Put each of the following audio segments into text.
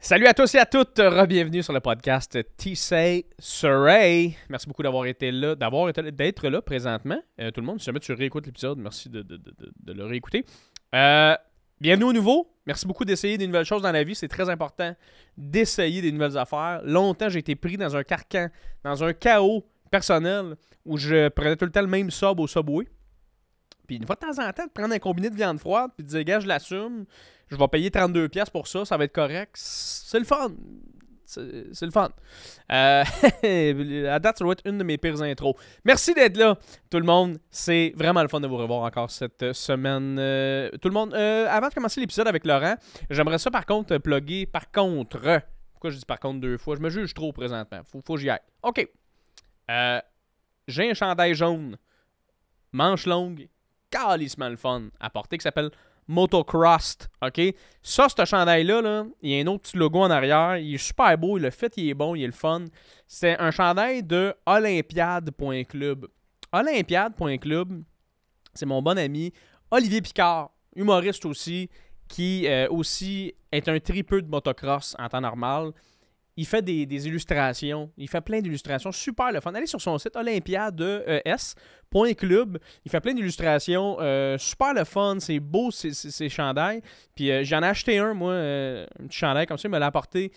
Salut à tous et à toutes, bienvenue sur le podcast T-Say Surrey. Merci beaucoup d'être là présentement. Tout le monde, si jamais tu réécoutes l'épisode, merci de le réécouter. Bienvenue au nouveau. Merci beaucoup d'essayer des nouvelles choses dans la vie. C'est très important d'essayer des nouvelles affaires. Longtemps, j'ai été pris dans un carcan, dans un chaos personnel où je prenais tout le temps le même sub au Subway. Puis une fois de temps en temps, de prendre un combiné de viande froide puis de dire, gars, je l'assume, je vais payer 32$ pour ça, ça va être correct. C'est le fun. C'est le fun. À date, ça doit être une de mes pires intros. Merci d'être là, tout le monde. C'est vraiment le fun de vous revoir encore cette semaine. Tout le monde, avant de commencer l'épisode avec Laurent, j'aimerais ça par contre plugger. Pourquoi je dis par contre deux fois? Je me juge trop présentement. Faut que j'y aille. OK. J'ai un chandail jaune, manche longue, calissement le fun à porter, qui s'appelle Motocross, ok? Ça, ce chandail-là, là, il y a un autre petit logo en arrière. Il est super beau, le fait, il est bon, il est le fun. C'est un chandail de Olympiade.club. Olympiade.club, c'est mon bon ami Olivier Picard, humoriste aussi, qui aussi est un tripeux de motocross en temps normal. Il fait des illustrations. Il fait plein d'illustrations. Super le fun. Allez sur son site olympiades.club. Il fait plein d'illustrations. Super le fun. C'est beau, ces chandails. Puis j'en ai acheté un, moi, un petit chandail comme ça. Il me l'a apporté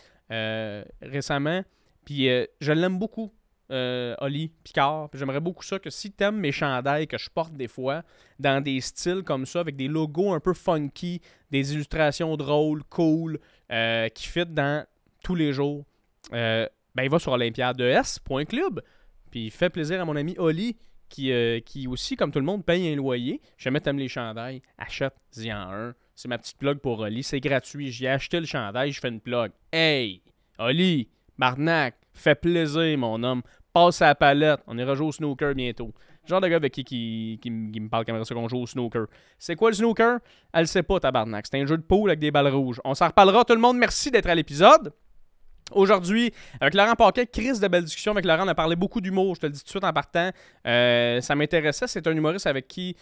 récemment. Puis je l'aime beaucoup, Oli Picard. Puis j'aimerais beaucoup ça que si tu aimes mes chandails que je porte des fois dans des styles comme ça, avec des logos un peu funky, des illustrations drôles, cool, qui fit dans tous les jours, il va sur olympiades.club. Puis il fait plaisir à mon ami Oli qui aussi, comme tout le monde, paye un loyer. Jamais t'aimes les chandails, achète-y en un. C'est ma petite plug pour Oli. C'est gratuit. J'ai acheté le chandail, je fais une plug. Hey, Oli, Barnac, fais plaisir, mon homme. Passe à la palette. On ira jouer au snooker bientôt. Genre de gars avec qui me parle quand même ça qu'on joue au snooker. C'est quoi le snooker? Elle le sait pas, tabarnak. C'est un jeu de poule avec des balles rouges. On s'en reparlera. Tout le monde, merci d'être à l'épisode. Aujourd'hui, avec Laurent Paquet, Chris de belle discussion avec Laurent, on a parlé beaucoup d'humour, je te le dis tout de suite en partant. Ça m'intéressait, c'est un humoriste avec qui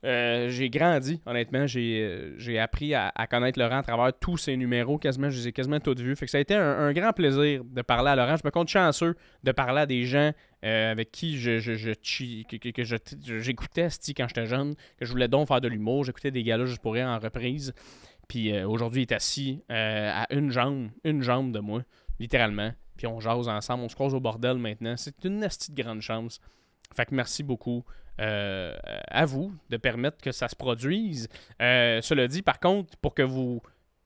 j'ai grandi, honnêtement. J'ai appris à connaître Laurent à travers tous ses numéros, quasiment, je les ai quasiment tous vus. Fait que ça a été un grand plaisir de parler à Laurent. Je me compte chanceux de parler à des gens avec qui j'écoutais quand j'étais jeune, que je voulais donc faire de l'humour. J'écoutais des galas juste pour rire en reprise. Puis aujourd'hui, il est assis à une jambe de moi, littéralement. Puis on jase ensemble, on se croise au bordel maintenant. C'est une nasty de grande chance. Fait que merci beaucoup à vous de permettre que ça se produise. Cela dit, par contre, pour que vous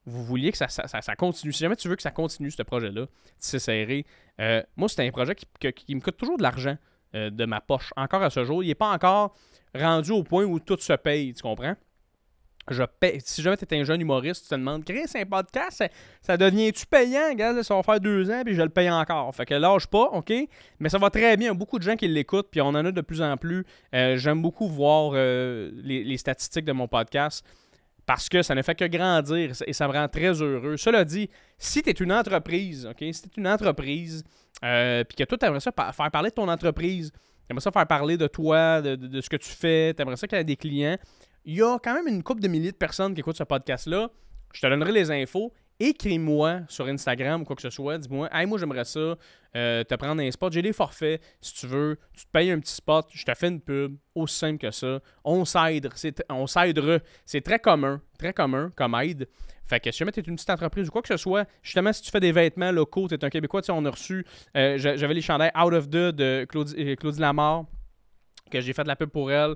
vouliez que ça continue, si jamais tu veux que ça continue, ce projet-là, c'est serré. Moi, c'est un projet qui me coûte toujours de l'argent de ma poche. Encore à ce jour, il n'est pas encore rendu au point où tout se paye, tu comprends? Si jamais tu es un jeune humoriste, tu te demandes, Chris, un podcast, ça devient-tu payant? Regarde, ça va faire 2 ans, puis je le paye encore. Fait que lâche pas, OK? Mais ça va très bien. Il y a beaucoup de gens qui l'écoutent, puis on en a de plus en plus. J'aime beaucoup voir les statistiques de mon podcast parce que ça ne fait que grandir et ça me rend très heureux. Cela dit, si tu es une entreprise, OK? Si tu es une entreprise, puis que toi, tu aimerais ça faire parler de ton entreprise, tu aimerais ça faire parler de toi, de ce que tu fais, tu aimerais ça qu'il y ait des clients, il y a quand même une couple de milliers de personnes qui écoutent ce podcast-là. Je te donnerai les infos. Écris-moi sur Instagram ou quoi que ce soit. Dis-moi, hey, moi j'aimerais ça, te prendre un spot. J'ai des forfaits, si tu veux. Tu te payes un petit spot, je te fais une pub. Aussi simple que ça. On s'aidera. C'est très commun comme aide. Fait que si jamais tu es une petite entreprise ou quoi que ce soit, justement, si tu fais des vêtements locaux, tu es un Québécois, tu sais, on a reçu, j'avais les chandails Out of The de Claudie Lamar, que j'ai fait de la pub pour elle.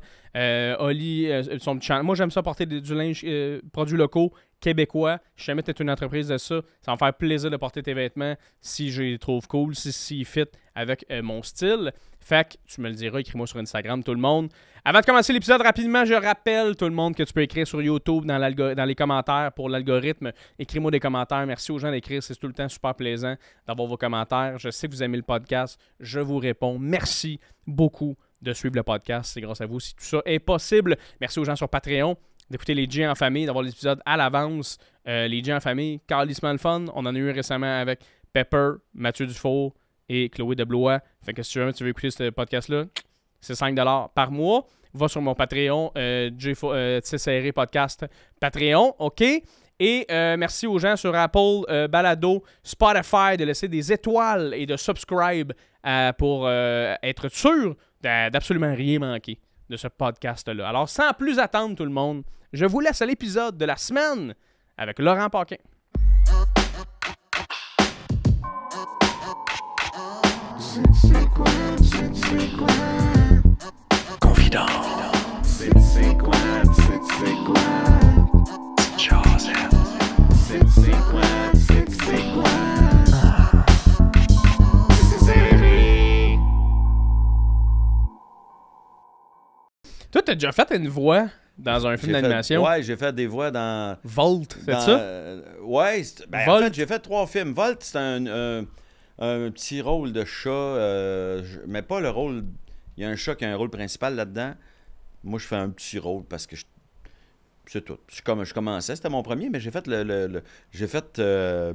Oli, son petit chandail. Moi, j'aime ça porter du linge produits locaux, québécois. Si jamais tu es une entreprise de ça, ça va me faire plaisir de porter tes vêtements si je les trouve cool, si fit avec mon style. Fait que tu me le diras, écris-moi sur Instagram, tout le monde. Avant de commencer l'épisode, rapidement, je rappelle tout le monde que tu peux écrire sur YouTube dans les commentaires pour l'algorithme. Écris-moi des commentaires. Merci aux gens d'écrire. C'est tout le temps super plaisant d'avoir vos commentaires. Je sais que vous aimez le podcast. Je vous réponds. Merci beaucoup de suivre le podcast. C'est grâce à vous si tout ça est possible. Merci aux gens sur Patreon d'écouter les G en famille, d'avoir l'épisode à l'avance. Les G en famille, calissement le fun. On en a eu récemment avec Pepper, Mathieu Dufour et Chloé Deblois. Fait que si tu veux écouter ce podcast-là, c'est 5$ par mois. Va sur mon Patreon, T-Serré Podcast Patreon, OK? Et merci aux gens sur Apple, Balado, Spotify de laisser des étoiles et de subscribe pour être sûr d'absolument rien manquer de ce podcast-là. Alors, sans plus attendre tout le monde, je vous laisse à l'épisode de la semaine avec Laurent Paquin. Confident. C'est quoi? Joseph. C'est quoi? Toi, t'as déjà fait une voix dans un film d'animation? Ouais, j'ai fait des voix dans... Volt, c'est ça? Ouais, Volt. en fait, j'ai fait 3 films. Volt, c'est un petit rôle de chat, mais pas le rôle... Il y a un chat qui a un rôle principal là-dedans. Moi, je fais un petit rôle parce que c'est tout. Je commençais, c'était mon premier, mais j'ai fait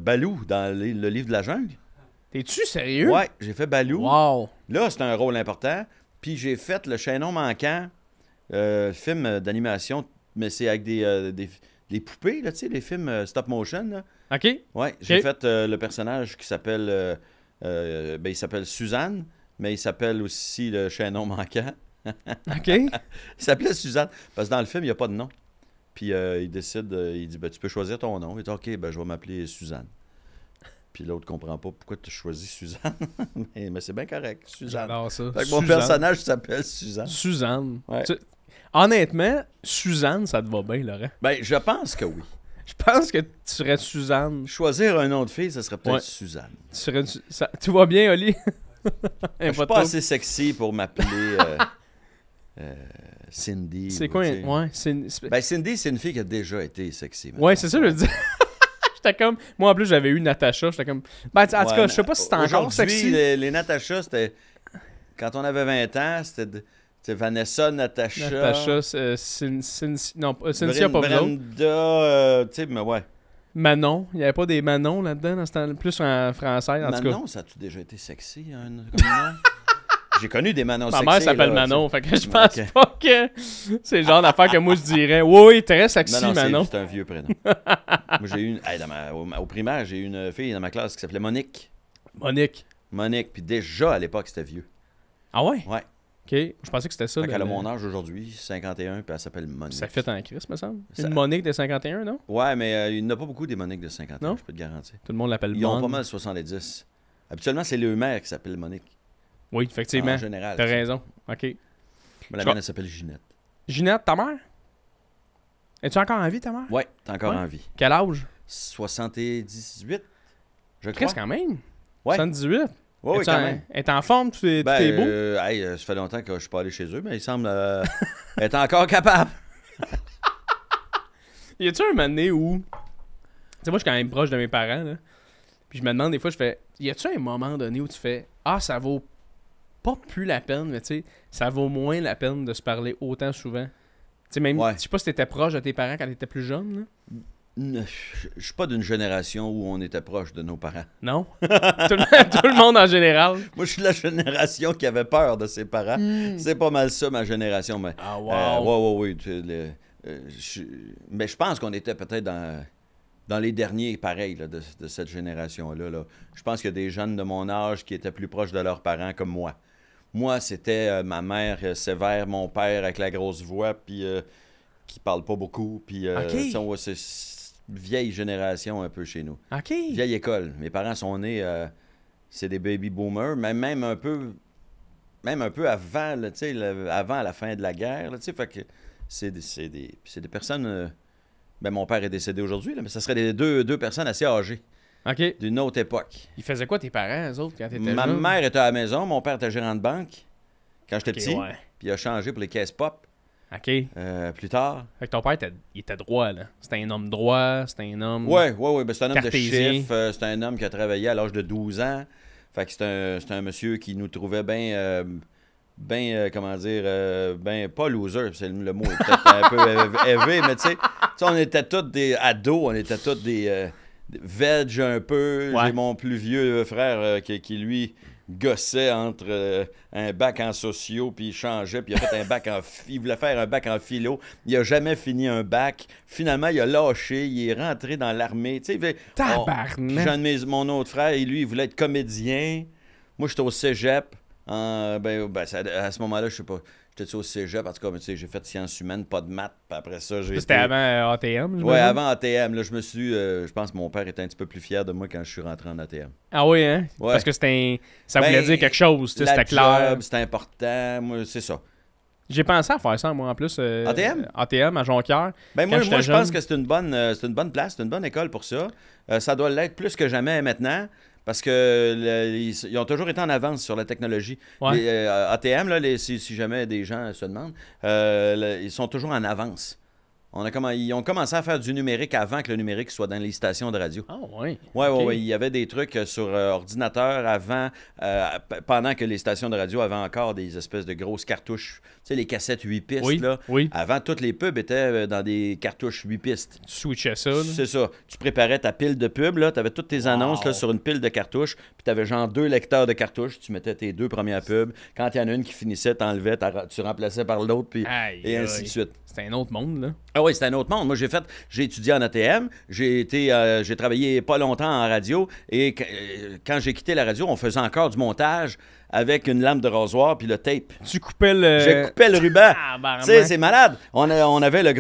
Balou dans le livre de la jungle. T'es-tu sérieux? Ouais, j'ai fait Balou. Wow! Là, c'est un rôle important. Puis j'ai fait Le Chaînon manquant, film d'animation, mais c'est avec des poupées, là, tu sais, les films stop motion. Là. OK. Ouais, j'ai fait le personnage qui s'appelle... il s'appelle Suzanne, mais il s'appelle aussi Le Chaînon manquant. OK. Il s'appelait Suzanne, parce que dans le film, il n'y a pas de nom. Puis il décide, il dit, tu peux choisir ton nom. Il dit, OK, je vais m'appeler Suzanne. Puis l'autre comprend pas pourquoi tu choisis Suzanne. mais c'est bien correct, Suzanne. J'adore ça. Fait que mon personnage s'appelle Suzanne. Suzanne. Ouais. Honnêtement, Suzanne, ça te va bien, Laurent. Ben, je pense que oui. Je pense que tu serais Suzanne. Choisir un nom de fille, ça serait peut-être Ouais. Suzanne. Tu vas bien, Oli? Je suis pas assez sexy pour m'appeler Cindy. C'est ou, quoi? tu sais. Ouais, Ben, Cindy, c'est une fille qui a déjà été sexy. mettons. ouais, c'est ça, je le dis. J'étais comme... Moi, en plus, j'avais eu Natacha. J'étais comme... Ben, en tout cas, Ouais, je sais pas si c'est encore aujourd'hui, sexy. les Natacha, c'était... Quand on avait 20 ans, c'était Vanessa, Natacha... Natacha, non, Cynthia, pas vous autres. Brenda, tu sais, mais ouais. Manon. Il n'y avait pas des Manon là-dedans, dans ce temps plus en français, en tout cas. Manon, ça a-tu déjà été sexy, comme nom? J'ai connu des Manon Ma sexy. mère s'appelle là, Manon, tu sais. fait que je pense Ok. pas que c'est le genre d'affaire que moi je dirais. Oui, très sexy, Non, Manon. c'est un vieux prénom. Moi, j'ai eu au primaire, j'ai eu une fille dans ma classe qui s'appelait Monique. Monique. Puis déjà, à l'époque, c'était vieux. Ah ouais? Ouais. Ok, je pensais que c'était ça. Fait qu'elle a mon âge aujourd'hui, 51, puis elle s'appelle Monique. Ça fait en Christ, me semble. Ça- Une Monique de 51, non? Ouais, mais il n'y en a pas beaucoup des Moniques de 51, Non? je peux te garantir. Tout le monde l'appelle Ils ont Mon. pas mal 70. Habituellement, c'est le maire qui s'appelle Monique. Oui, effectivement. En général. T'as tu sais. raison. Ok. Mais la Je mienne, elle s'appelle Ginette. Ginette, ta mère? Es-tu encore en vie, ta mère? Ouais, t'es encore Ouais. en vie. Quel âge? 78, je crois. Qu'est-ce quand même? Ouais. 78? Ouais, oui, quand même. Elle est en forme, tout est Ben, beau? ça fait longtemps que je suis pas allé chez eux, mais il semble être encore capable. Y a-tu un moment donné où... Tu sais, moi, je suis quand même proche de mes parents, là. Puis je me demande des fois, je fais... Y a-tu un moment donné où tu fais... Ah, ça vaut pas plus la peine, mais tu sais, ça vaut moins la peine de se parler autant souvent. Tu sais, même... Ouais. Je sais pas si t'étais proche de tes parents quand t'étais plus jeune, là. Je suis pas d'une génération où on était proche de nos parents. Non? tout le monde en général. Moi, je suis de la génération qui avait peur de ses parents. C'est pas mal ça, ma génération. Mais, Ah, wow. ouais. Mais je pense qu'on était peut-être dans les derniers, pareil, là, de cette génération-là. Là. Je pense qu'il y a des jeunes de mon âge qui étaient plus proches de leurs parents comme moi. Moi, c'était ma mère sévère, mon père avec la grosse voix, puis qui parle pas beaucoup. Puis, OK. c'est une vieille génération un peu chez nous. OK. Vieille école. Mes parents sont nés, c'est des baby boomers, mais même un peu avant, là, avant la fin de la guerre. Là, fait que c'est des personnes. Ben, mon père est décédé aujourd'hui, là, mais ça serait des deux personnes assez âgées, OK. d'une autre époque. Ils faisaient quoi tes parents, eux autres, quand t'étais jeune? Ma mère était à la maison, mon père était gérant de banque quand j'étais OK, petit, ouais. puis il a changé pour les caisses pop OK. Fait plus tard. que ton père, il était droit, là. C'était un homme droit, c'était un homme... Ouais, ben, c'est un homme Cartésien. de chiffres, c'est un homme qui a travaillé à l'âge de 12 ans. Fait que c'est un monsieur qui nous trouvait bien, comment dire, ben, pas loser, c'est le mot est peut-être un peu élevé, mais tu sais, on était tous des ados, on était tous des veg un peu. Ouais. J'ai mon plus vieux frère qui lui, gossait entre un bac en sociaux, puis il changeait, puis il a fait un bac il voulait faire un bac en philo. Il a jamais fini un bac. Finalement, il a lâché, il est rentré dans l'armée. Tu sais, puis Tabarnak! mon autre frère, et lui, il voulait être comédien. Moi, j'étais au cégep. À ce moment-là, je sais pas. J'étais au cégep, en tout cas, mais tu sais, j'ai fait sciences humaines, pas de maths, puis après ça, j'ai C'était avant ATM, Ouais, avant ATM, là, je pense que mon père était un petit peu plus fier de moi quand je suis rentré en ATM. Ah oui, hein? Ouais. Parce que ça voulait dire quelque chose, tu sais, c'était clair. Job, c'était important, moi, c'est ça. J'ai pensé à faire ça, moi, en plus. ATM? ATM, à Jonquière. Ben moi, je jeune. pense que c'est une bonne place, c'est une bonne école pour ça. Ça doit l'être plus que jamais maintenant. Parce que ils ont toujours été en avance sur la technologie. Ouais. Les, ATM, là, si jamais des gens se demandent, ils sont toujours en avance. Ils ont commencé à faire du numérique avant que le numérique soit dans les stations de radio. Ah oui. Oui. Il y avait des trucs sur ordinateur avant, pendant que les stations de radio avaient encore des espèces de grosses cartouches. Tu sais, les cassettes 8 pistes, Oui, là. oui. Avant, toutes les pubs étaient dans des cartouches 8 pistes. Tu switchais ça, là. C'est ça. Tu préparais ta pile de pubs, là. Tu avais toutes tes annonces là, sur une pile de cartouches. Puis tu avais genre 2 lecteurs de cartouches. Tu mettais tes 2 premières pubs. Quand il y en a une qui finissait, tu enlevais, tu remplaçais par l'autre, puis et ainsi de suite. C'était un autre monde, là. Ah oui, c'est un autre monde. Moi, j'ai étudié en ATM, j'ai travaillé pas longtemps en radio, et quand j'ai quitté la radio, on faisait encore du montage avec une lame de rasoir puis le tape. Tu coupais le... Je coupais le ruban. Ah, Tu sais, c'est malade. On avait le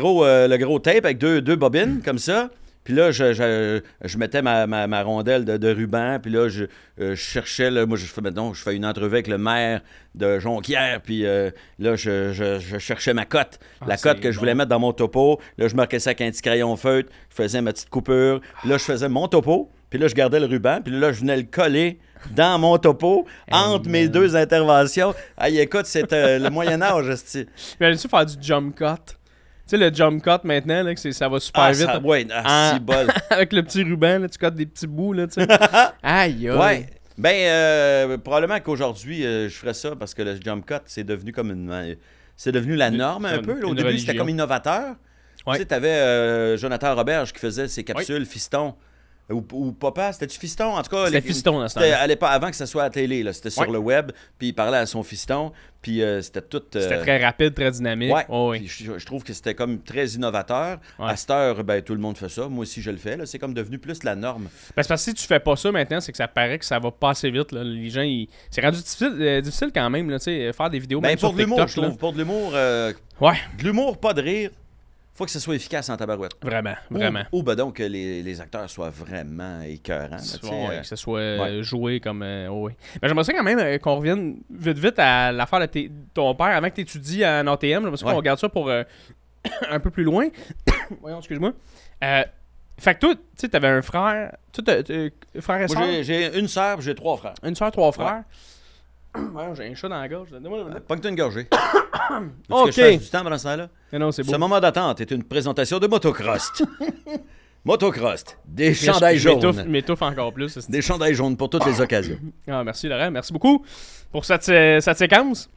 gros tape avec deux bobines comme ça. Puis là, je mettais ma rondelle de ruban, puis là, je cherchais, là, moi, je fais une entrevue avec le maire de Jonquière, puis là, je cherchais ma cote, la cote que je voulais mettre dans mon topo. Là, je marquais ça avec un petit crayon feutre, je faisais ma petite coupure, puis là, je faisais mon topo, puis là, je gardais le ruban, puis là, je venais le coller dans mon topo, entre mes 2 interventions. Aïe, écoute, c'était le Moyen-Âge, esti. Mais allais-tu faire du jump cut? Tu sais, le jump cut maintenant, là, ça va super vite. Oui, c'est bol. Avec le petit ruban, là, tu cotes des petits bouts, là, tu sais. Aïe, aïe. Ouais. Ben, probablement qu'aujourd'hui, je ferais ça parce que le jump cut, c'est devenu comme c'est devenu la norme un peu. Là. Au début, c'était comme innovateur. Ouais. Tu sais, t'avais Jonathan Roberge qui faisait ses capsules Fiston. Ou Papa, c'était-tu Fiston? En tout cas, c'était Fiston dans ce temps-là. temps-là. À l'époque, avant que ça soit à la télé, là. C'était sur le web, puis il parlait à son fiston, puis c'était tout... C'était très rapide, très dynamique. Ouais, oh, oui. Puis je trouve que c'était comme très innovateur. Ouais. À cette heure, ben, tout le monde fait ça. Moi aussi, je le fais. Là. C'est comme devenu plus la norme. Parce que si tu fais pas ça maintenant, c'est que ça paraît que ça va pas assez vite. Là. Les gens, c'est rendu difficile quand même, là, faire des vidéos, Ben, même pour sur de l'humour, TikTok. je trouve. Pour de l'humour, Ouais. de l'humour, pas de rire. Faut que ça soit efficace en tabarouette. Vraiment. Ou ben donc que les acteurs soient vraiment écœurants. Là, que ça soit joué comme... oui. Ben, j'aimerais ça quand même qu'on revienne vite à l'affaire de ton père avant que tu étudies en ATM. J'aimerais ça qu'on regarde ça pour un peu plus loin. Voyons, excuse-moi. Fait que toi, tu sais, t'avais un frère... frère et soeur? Moi, j'ai une sœur et j'ai 3 frères. Une sœur, 3 frères. Ouais, j'ai un chat dans la gorge. Pogne-toi une gorgée. Ok. Que je fasse du temps pendant ce temps-là? Non, c'est beau. Ce moment d'attente est une présentation de Motocross. Motocross, des chandails jaunes. M'étouffe encore plus. Des chandails jaunes pour toutes les occasions. Ah, merci Laurent, merci beaucoup pour cette séquence.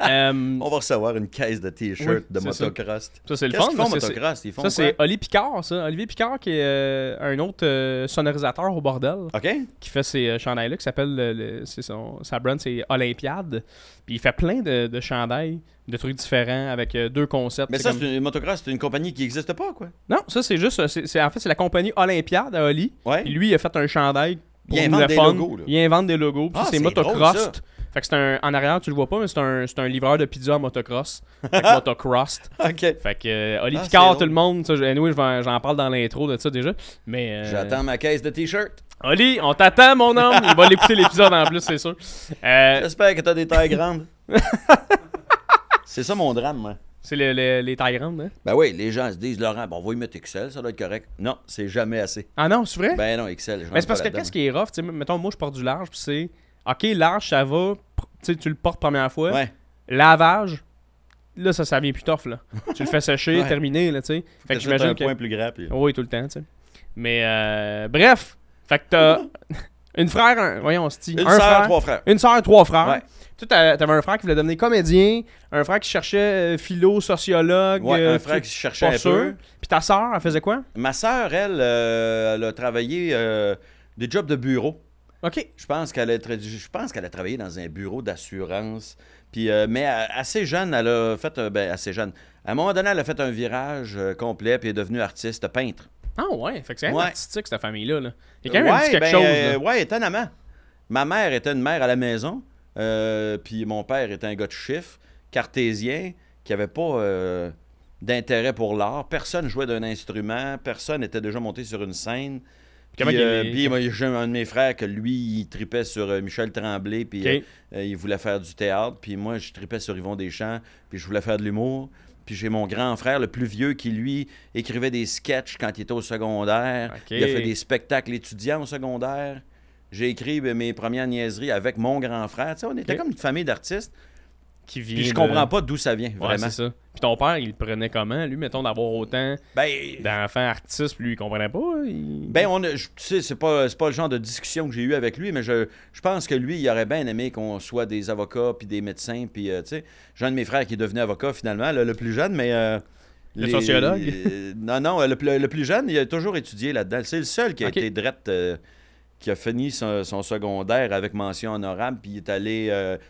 On va recevoir une caisse de t-shirts de Motocross. Ça, c'est le Qu'est-ce fun. qu'ils font, Motocross? Ils font ça, c'est Oli Picard, ça. Olivier Picard, qui est un autre sonorisateur au bordel. OK. Qui fait ces chandails-là, qui s'appelle... sa brand, c'est Olympiade. Puis il fait plein de chandails, de trucs différents, avec 2 concepts. Mais ça, Motocross, c'est une compagnie qui n'existe pas, quoi. Non, ça, c'est juste... en fait, c'est la compagnie Olympiade à Oli. Ouais. Puis lui, il a fait un chandail pour il invente des logos, là. Il invente des logos. Puis c'est Motocross. Drôle, fait que en arrière, tu le vois pas, mais c'est un livreur de pizza en motocross. Fait que Motocross. OK. Fait que Oli Picard, tout le monde. Anyway, j'en parle dans l'intro de ça déjà. Mais j'attends ma caisse de t-shirt. Oli, on t'attend, mon homme. Il va l'écouter l'épisode en plus, c'est sûr. J'espère que t'as des tailles grandes. C'est ça mon drame, moi. C'est les tailles grandes, hein? Ben oui, les gens se disent, Laurent, bon, on va y mettre XL, ça doit être correct. Non, c'est jamais assez. Ah non, c'est vrai? Ben non, XL. Mais c'est parce que qu'est-ce qui est rough? T'sais, mettons, moi, je porte du large, puis c'est... OK, large, ça va. Tu le portes première fois. Ouais. Lavage, là, ça vient plus tough, là. Tu le fais sécher, terminé, là, tu sais. Fait que j'imagine un point plus grand. Puis... Oui, tout le temps, tu sais. Mais, bref. Fait que t'as une frère, voyons, Sti. Une sœur, 3 frères. Une sœur, 3 frères. Ouais. Toi, t'avais un frère qui voulait devenir comédien, un frère qui cherchait philo, sociologue. Ouais, un frère qui cherchait un peu. Puis ta sœur, elle faisait quoi? Ma sœur, elle a travaillé des jobs de bureau. OK. Je pense qu'elle a travaillé dans un bureau d'assurance. Puis, mais assez jeune, elle a fait... assez jeune. À un moment donné, elle a fait un virage complet, puis elle est devenue artiste, peintre. Ah ouais, fait que c'est quand même Ouais. artistique, cette famille-là. Là. Il y a quand même un petit quelque chose. Là. Ouais, étonnamment. Ma mère était une mère à la maison, puis mon père était un gars de chiffres, cartésien, qui avait pas d'intérêt pour l'art. Personne jouait d'un instrument, personne n'était déjà monté sur une scène. Comment Puis moi, j'ai un de mes frères que lui, il tripait sur Michel Tremblay, puis OK. il voulait faire du théâtre. Puis moi, je tripais sur Yvon Deschamps, puis je voulais faire de l'humour. Puis j'ai mon grand frère, le plus vieux, qui, lui, écrivait des sketchs quand il était au secondaire. OK. Il a fait des spectacles étudiants au secondaire. J'ai écrit mes premières niaiseries avec mon grand frère. Tu sais, on était OK. comme une famille d'artistes. Qui vient Puis je de- comprends pas d'où ça vient, Ouais, vraiment. c'est ça. Puis ton père, il le prenait comment, lui, mettons, d'avoir autant Ben, d'enfants artistes, puis lui, il comprenait pas? tu sais, c'est pas le genre de discussion que j'ai eu avec lui, mais je pense que lui, il aurait bien aimé qu'on soit des avocats puis des médecins. Puis, tu sais, j'ai un de mes frères qui est devenu avocat finalement, là, le plus jeune, mais. Le sociologue? Non, le plus jeune, il a toujours étudié là-dedans. C'est le seul qui a Ok. été drette. Qui a fini son secondaire avec mention honorable, puis il est allé,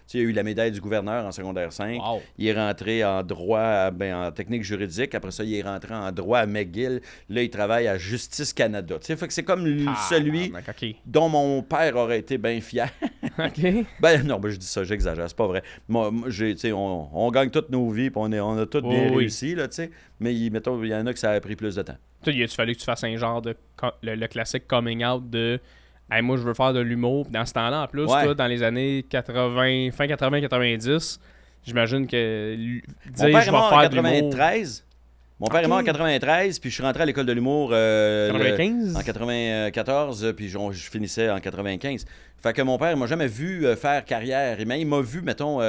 tu sais, il a eu la médaille du gouverneur en secondaire 5. Wow. Il est rentré en droit, en technique juridique. Après ça, il est rentré en droit à McGill. Là, il travaille à Justice Canada. Tu sais, fait que c'est comme celui OK. dont mon père aurait été bien fier. OK. Ben non, je dis ça, j'exagère, c'est pas vrai. Moi, tu sais, on gagne toutes nos vies, puis on a toutes bien Oui, oui. réussi, là, tu sais. Mais mettons, il y en a que ça a pris plus de temps. Toi, il a fallu que tu fasses un genre de... Le classique coming out de... Hey, moi, je veux faire de l'humour. Puis dans ce temps-là, en plus, Ouais. toi, dans les années 80, fin 80-90, j'imagine que Mon dire père je est vais mort en faire de l'humour... 93. Mon père est mort en 93, puis je suis rentré à l'école de l'humour 95? en 94, puis je finissais en 95. Fait que mon père, il m'a jamais vu faire carrière. Mais il m'a vu, mettons,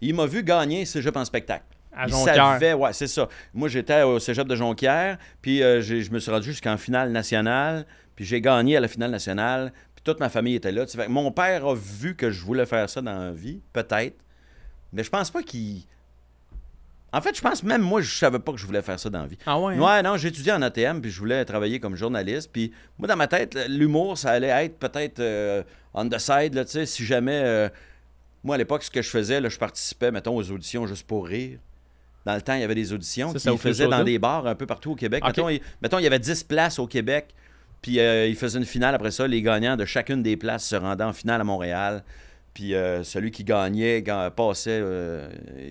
il m'a vu gagner cégep en spectacle. À Il Jonquière. savait, ouais, c'est ça. Moi, j'étais au cégep de Jonquière, puis je me suis rendu jusqu'en finale nationale, puis j'ai gagné à la finale nationale, puis toute ma famille était là. Tu sais, fait que mon père a vu que je voulais faire ça dans la vie, peut-être, mais je pense pas qu'il... En fait, je pense même moi, je savais pas que je voulais faire ça dans la vie. Ah ouais? hein? Ouais, non, j'ai étudié en ATM, puis je voulais travailler comme journaliste. Puis moi, dans ma tête, l'humour, ça allait être peut-être on the side, là, tu sais, si jamais... moi, à l'époque, ce que je faisais, là, je participais, mettons, aux auditions juste pour rire. Dans le temps, il y avait des auditions Ça, c'est au qu'ils faisaient Club dans Soda? des bars un peu partout au Québec. Ok. Mettons, il y avait 10 places au Québec, puis ils faisaient une finale après ça. Les gagnants de chacune des places se rendaient en finale à Montréal. Puis celui qui gagnait, passait,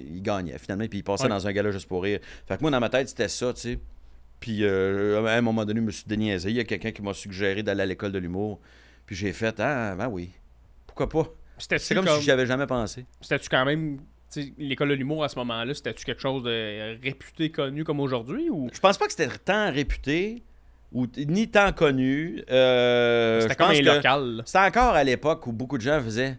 il gagnait finalement, puis il passait Ouais. dans un gala juste pour rire. Fait que moi, dans ma tête, c'était ça, tu sais. Puis à un moment donné, je me suis déniaisé. Il y a quelqu'un qui m'a suggéré d'aller à l'école de l'humour. Puis j'ai fait, ah, ben oui, pourquoi pas? C'est C'était-tu comme si j'y avais jamais pensé. C'était-tu quand même... tu sais, l'école de l'humour à ce moment-là, c'était-tu quelque chose de réputé, connu comme aujourd'hui? Ou Je pense pas que c'était tant réputé, ni tant connu. c'était je comme pense un que local? là? c'était encore à l'époque où beaucoup de gens faisaient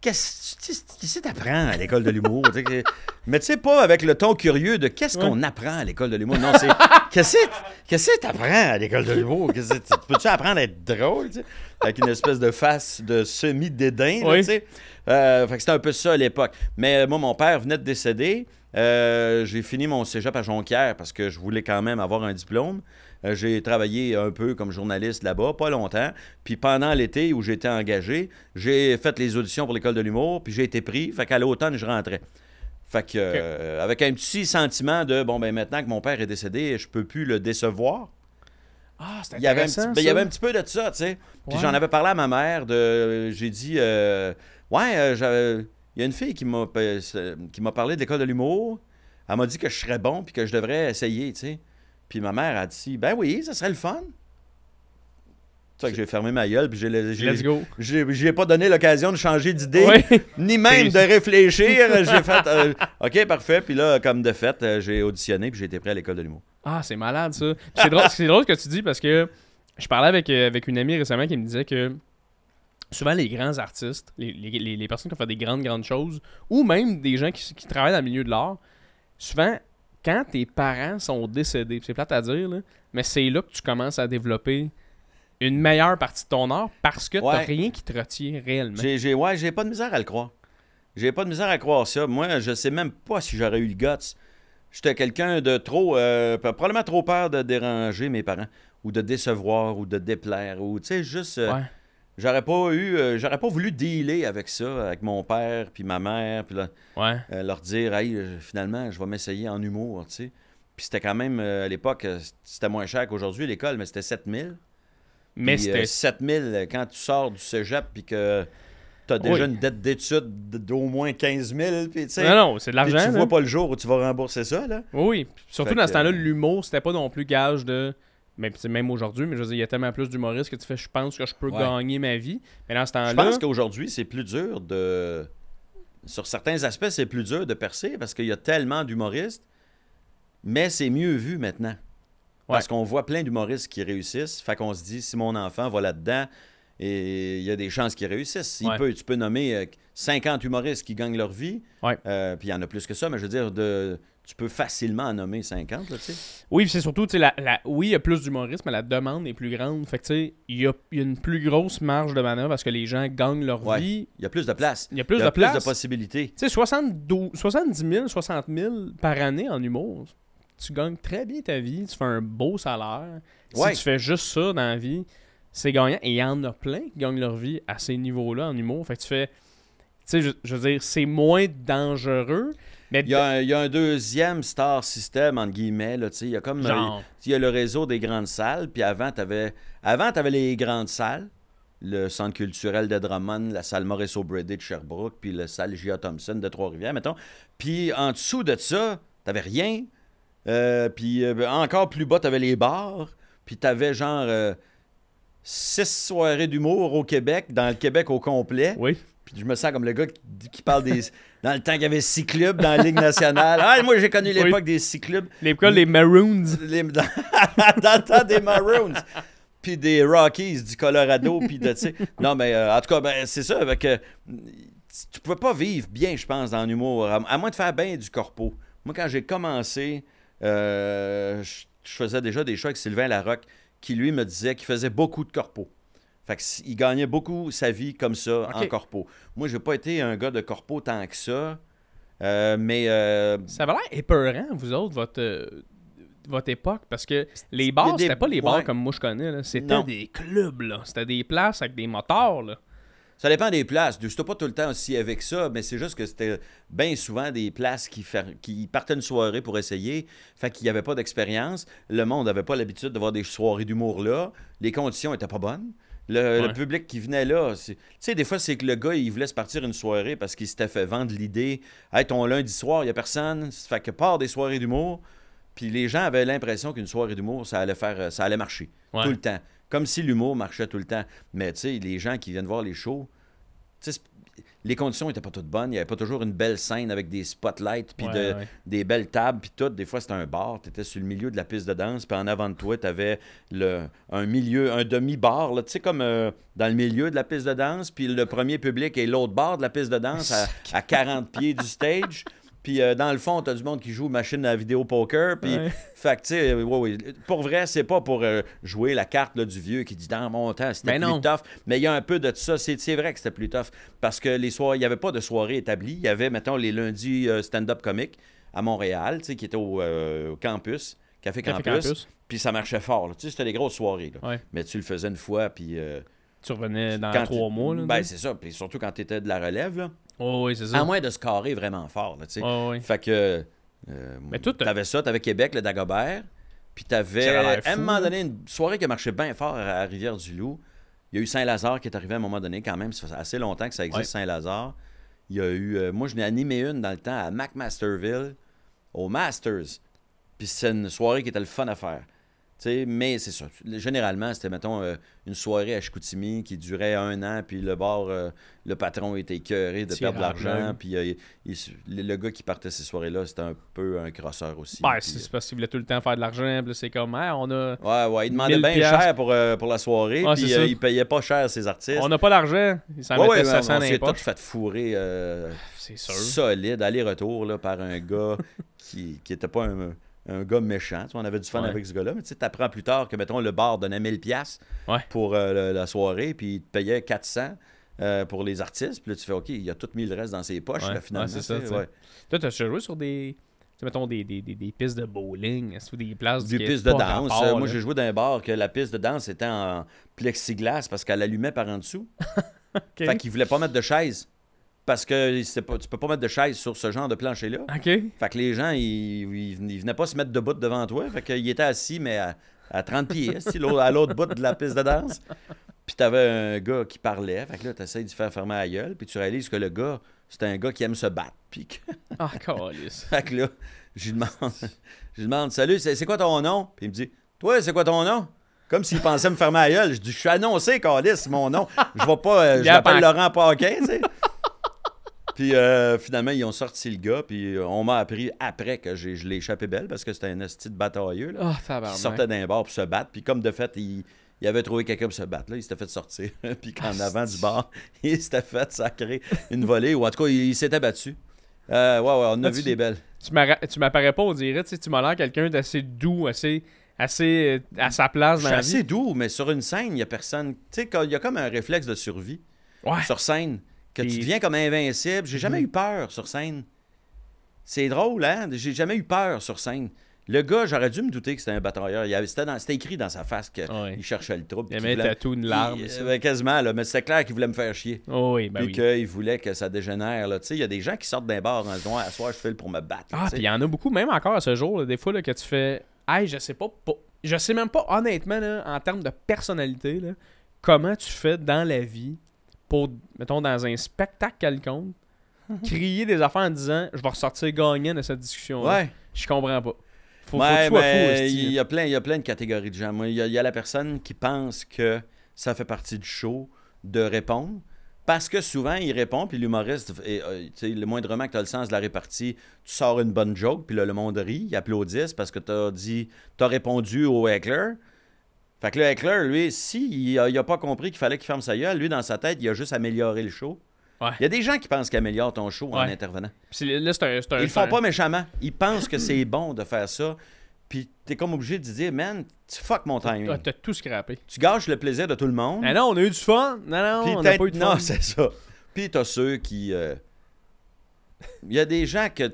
qu'est-ce que t'apprends à l'école de l'humour? Tu sais, mais tu sais, pas avec le ton curieux de qu'est-ce qu'on apprend à l'école de l'humour. Non, c'est qu'est-ce que t'apprends à l'école de l'humour? Peux-tu apprendre à être drôle? Tu sais? Avec une espèce de face de semi-dédain. Là, Oui. tu sais. Fait que c'était un peu ça à l'époque. Mais moi, mon père venait de décéder. J'ai fini mon cégep à Jonquière parce que je voulais quand même avoir un diplôme. J'ai travaillé un peu comme journaliste là-bas, pas longtemps. Puis pendant l'été où j'étais engagé, j'ai fait les auditions pour l'école de l'humour, puis j'ai été pris. Fait qu'à l'automne, je rentrais. Fait que, avec un petit sentiment de, bon, ben maintenant que mon père est décédé, je peux plus le décevoir. Ah, c'était Il y avait un intéressant, petit, ben, il y avait ça. un petit peu de ça, tu sais. Puis Ouais. j'en avais parlé à ma mère. J'ai dit, il y a une fille qui m'a parlé de l'école de l'humour. Elle m'a dit que je serais bon puis que je devrais essayer, tu sais. Puis ma mère a dit, ben oui, ça serait le fun. C'est ça que j'ai fermé ma gueule puis Let's go. j'ai pas donné l'occasion de changer d'idée, Ouais. ni même de réfléchir. J'ai fait, OK, parfait. Puis là, comme de fait, j'ai auditionné puis j'ai été pris à l'école de l'humour. Ah, c'est malade, ça. Puis c'est drôle ce que tu dis parce que je parlais avec une amie récemment qui me disait que souvent les grands artistes, les personnes qui ont fait des grandes choses, ou même des gens qui travaillent dans le milieu de l'art, souvent, quand tes parents sont décédés, c'est plate à dire, là, mais c'est là que tu commences à développer une meilleure partie de ton art parce que t'as Ouais. rien qui te retient réellement. J'ai pas de misère à le croire. J'ai pas de misère à croire ça. Moi, je sais même pas si j'aurais eu le guts. J'étais quelqu'un de trop... probablement trop peur de déranger mes parents, ou de décevoir, ou de déplaire, ou tu sais, juste... Ouais. j'aurais pas voulu dealer avec ça, avec mon père, puis ma mère, puis là, Ouais. leur dire, hey, finalement, je vais m'essayer en humour, tu sais. Puis c'était quand même, à l'époque, c'était moins cher qu'aujourd'hui, l'école, mais c'était 7000. Mais Puis, c'était. 7000, quand tu sors du cégep, puis que t'as déjà Oui. une dette d'études d'au moins 15 000, puis tu sais, Non, c'est de puis l'argent. tu là. vois pas le jour où tu vas rembourser ça, là. Oui, puis surtout Fait dans que, ce temps-là, l'humour, c'était pas non plus gage de. Même aujourd'hui, mais je veux dire, il y a tellement plus d'humoristes que tu fais, je pense que je peux Ouais. gagner ma vie. Mais dans ce Je temps-là. pense qu'aujourd'hui, c'est plus dur de... Sur certains aspects, c'est plus dur de percer parce qu'il y a tellement d'humoristes, mais c'est mieux vu maintenant. Parce qu'on voit plein d'humoristes qui réussissent. Fait qu'on se dit, si mon enfant va là-dedans, et il y a des chances qu'ils réussissent. Ouais. Tu peux nommer 50 humoristes qui gagnent leur vie, Ouais. puis il y en a plus que ça, mais je veux dire, tu peux facilement en nommer 50, là, tu sais. Oui, puis c'est surtout, tu sais, oui, il y a plus d'humorisme, mais la demande est plus grande. Fait que, tu sais, il y a une plus grosse marge de manœuvre parce que les gens gagnent leur Ouais. vie. Il y a plus de place. Il y a plus Il y de a plus place. de possibilités. Tu sais, 70 000, 60 000 par année en humour, tu gagnes très bien ta vie, tu fais un beau salaire. Ouais. Si tu fais juste ça dans la vie, c'est gagnant. Et il y en a plein qui gagnent leur vie à ces niveaux-là en humour. Fait que tu fais... Tu sais, je veux dire, c'est moins dangereux, mais... Il y a un deuxième star system, entre guillemets, là, tu sais. Il y a comme... Genre... il y a le réseau des grandes salles, puis avant, t'avais les grandes salles, le Centre culturel de Drummond, la salle Maurice O'Brady de Sherbrooke, puis la salle J.A. Thompson de Trois-Rivières, mettons. Puis en dessous de ça, t'avais rien. Puis encore plus bas, t'avais les bars. Puis t'avais genre 6 soirées d'humour au Québec, dans le Québec au complet. Oui. Puis je me sens comme le gars qui parle des... Dans le temps qu'il y avait 6 clubs dans la Ligue nationale. Ah, moi, j'ai connu l'époque des 6 clubs. Les Maroons. Dans le temps des Maroons. Puis des Rockies du Colorado. Puis de, tu sais... Non, mais en tout cas, ben, c'est ça. Avec, tu pouvais pas vivre bien, je pense, dans l'humour, à moins de faire bien du corpo. Moi, quand j'ai commencé, je faisais déjà des shows avec Sylvain Larocque, qui, lui, me disait qu'il faisait beaucoup de corpo. Fait qu'il gagnait beaucoup sa vie comme ça, en corpo. Moi, j'ai pas été un gars de corpo tant que ça, mais... Ça avait l'air épeurant, vous autres, votre époque, parce que les bars, c'était pas les bars comme moi je connais, là. C'était des clubs, là. C'était des places avec des motards, là. Ça dépend des places. C'était pas tout le temps aussi avec ça, mais c'est juste que c'était bien souvent des places qui partaient une soirée pour essayer. Fait qu'il n'y avait pas d'expérience. Le monde n'avait pas l'habitude de voir des soirées d'humour là. Les conditions étaient pas bonnes. Le public qui venait là, tu sais, des fois, c'est que le gars, il voulait se partir une soirée parce qu'il s'était fait vendre l'idée. Hey, ton lundi soir, il n'y a personne. Fait que part des soirées d'humour. Puis les gens avaient l'impression qu'une soirée d'humour, ça allait marcher. Tout le temps. Comme si l'humour marchait tout le temps. Mais tu sais, les gens qui viennent voir les shows, tu sais, les conditions n'étaient pas toutes bonnes. Il n'y avait pas toujours une belle scène avec des spotlights, puis des belles tables, puis tout. Des fois, c'était un bar. Tu étais sur le milieu de la piste de danse, puis en avant de toi, tu avais un demi-bar, tu sais, comme dans le milieu de la piste de danse, puis le premier public est l'autre bar de la piste de danse à 40 pieds du stage. Puis dans le fond, t'as du monde qui joue machine à vidéo poker. Puis, fait que, tu sais, pour vrai, c'est pas pour jouer la carte là, du vieux qui dit dans mon temps, c'était plus tough. Mais il y a un peu de ça. C'est vrai que c'était plus tough. Parce que les soirs, il n'y avait pas de soirée établie. Il y avait, mettons, les lundis stand-up comique à Montréal, tu sais, qui était au campus, Café Campus. Puis ça marchait fort. Tu sais, c'était des grosses soirées. Là. Mais tu le faisais une fois, puis. Tu revenais dans 3 mois. Là, ben, c'est ça. Puis surtout quand tu étais de la relève, là. Oh, oui, c'est ça. À moins de scorer vraiment fort, là, tu sais. Oh, oui. Fait que... mais toi, t'avais ça, t'avais Québec, le Dagobert, puis t'avais, à un moment donné, une soirée qui marchait bien fort à Rivière-du-Loup. Il y a eu Saint-Lazare qui est arrivé à un moment donné, quand même, ça fait assez longtemps que ça existe, Saint-Lazare. Il y a eu... moi, je n'ai animé une dans le temps à McMasterville, au Masters. Puis c'est une soirée qui était le fun à faire. T'sais, mais c'est ça. Généralement, c'était, mettons, une soirée à Chicoutimi qui durait 1 an, puis le bar, le patron était écœuré de perdre de l'argent, puis le gars qui partait ces soirées-là, c'était un peu un crosseur aussi. Ben, c'est parce qu'il voulait tout le temps faire de l'argent, puis c'est comme, on a... Ouais, il demandait bien cher pour la soirée, puis il payait pas cher ses artistes. On n'a pas d'argent, il s'en mettait ça sans on s'est tout fait fourrer c'est sûr. Solide, aller-retour, là, par un gars qui était pas un gars méchant. Tu sais, on avait du fun avec ce gars-là, mais tu sais, t'apprends plus tard que, mettons, le bar donnait 1000$ pour la soirée, puis il te payait 400 pour les artistes. Puis là, tu fais, OK, il a tout mis le reste dans ses poches, là, finalement. C'est ça, Toi, t'as joué sur des sais, mettons des pistes de bowling, ou des places Des qui pistes est de pas danse. rapport, Moi, là. j'ai joué dans un bar que la piste de danse était en plexiglas parce qu'elle allumait par en dessous. OK. Fait qu'ils voulaient pas mettre de chaise. Parce que tu peux pas mettre de chaise sur ce genre de plancher-là. OK. Fait que les gens, ils venaient pas se mettre debout devant toi. Fait qu'ils étaient assis, mais à 30 pieds, à l'autre bout de la piste de danse. Puis t'avais un gars qui parlait. Fait que là, t'essayes de faire fermer la gueule. Puis tu réalises que le gars, c'est un gars qui aime se battre. Puis que... Ah, câlisse. Fait que là, je lui demande, salut, c'est quoi ton nom? Puis il me dit, toi, c'est quoi ton nom? Comme s'il pensait me fermer la gueule. Je dis, je suis annoncé, câlisse, c'est mon nom. Je vais pas, je m'appelle Laurent Paquin, tu sais. Puis finalement, ils ont sorti le gars, puis on m'a appris après que je l'ai échappé belle parce que c'était un esti de batailleux. Là, Ah, qui tabarnak. sortait d'un bar pour se battre. Puis comme de fait, il avait trouvé quelqu'un pour se battre. Là, il s'était fait sortir. Puis qu'en avant du bar, il s'était fait sacrer une volée. Ou en tout cas, il s'était battu. Ouais, on a vu des belles. Tu m'apparais pas, on dirait. Tu m'as l'air quelqu'un d'assez doux, assez à sa place Je dans suis la assez vie. doux, mais sur une scène, il n'y a personne. Tu sais, il y a comme un réflexe de survie Ouais. sur scène. Que Puis- tu deviens comme invincible. J'ai jamais eu peur sur scène. C'est drôle, hein? J'ai jamais eu peur sur scène. Le gars, j'aurais dû me douter que c'était un batailleur. C'était écrit dans sa face qu'il Ouais. cherchait le trouble. Il qu'il aimait voulait- tatou une larme. et ça. Quasiment, là, mais c'était clair qu'il voulait me faire chier. Oh, oui, ben Puis oui. qu'il voulait que ça dégénère. Là. Tu sais, il y a des gens qui sortent d'un bar en se disant, à soir, je file pour me battre. là, Ah, tu sais. puis il y en a beaucoup, même encore à ce jour, là, des fois, là, que tu fais. Hey, je sais pas. Je sais même pas, honnêtement, là, en termes de personnalité, là, comment tu fais dans la vie pour, mettons, dans un spectacle quelconque, crier des affaires en disant je vais ressortir gagnant de cette discussion. Ouais. Je comprends pas. Faut Ouais, que tu sois fou, mais esti. il y a plein de catégories de gens. Moi, il y a la personne qui pense que ça fait partie du show de répondre. Parce que souvent, il répond, puis l'humoriste, tu sais, le moindrement que tu as le sens de la répartie, tu sors une bonne joke, puis là, le monde rit, ils applaudissent parce que tu as répondu au heckler. Fait que le heckler, lui, il a pas compris qu'il fallait qu'il ferme sa gueule, lui, dans sa tête, il a juste amélioré le show. Ouais. Il y a des gens qui pensent qu'ils améliorent ton show en Ouais. intervenant. Puis là, c'est un. Ils le font pas méchamment. Ils pensent que c'est bon de faire ça. Puis t'es comme obligé de dire, man, tu fuck mon timing. Ah, t'as tout scrappé. Tu gâches le plaisir de tout le monde. Ah non, on a eu du fun. Non, Puis on n'a pas eu de fun. non, c'est ça. Puis t'as ceux qui... Il y a des gens que...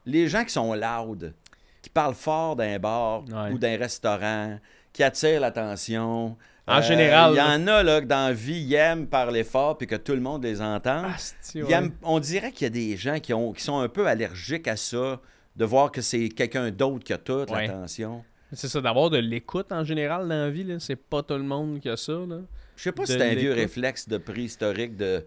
Les gens qui sont loud, qui parlent fort d'un bar Ouais. ou d'un restaurant, qui attirent l'attention. En général, il y là. en a là, que dans la vie, ils aiment parler fort puis que tout le monde les entend. Asti, Ils ouais. aiment- on dirait qu'il y a des gens qui sont un peu allergiques à ça, de voir que c'est quelqu'un d'autre qui a toute Ouais. l'attention. C'est ça, d'avoir de l'écoute en général dans la vie, là. C'est pas tout le monde qui a ça, là. Je sais pas De si c'est un vieux l'écoute. réflexe de préhistorique de...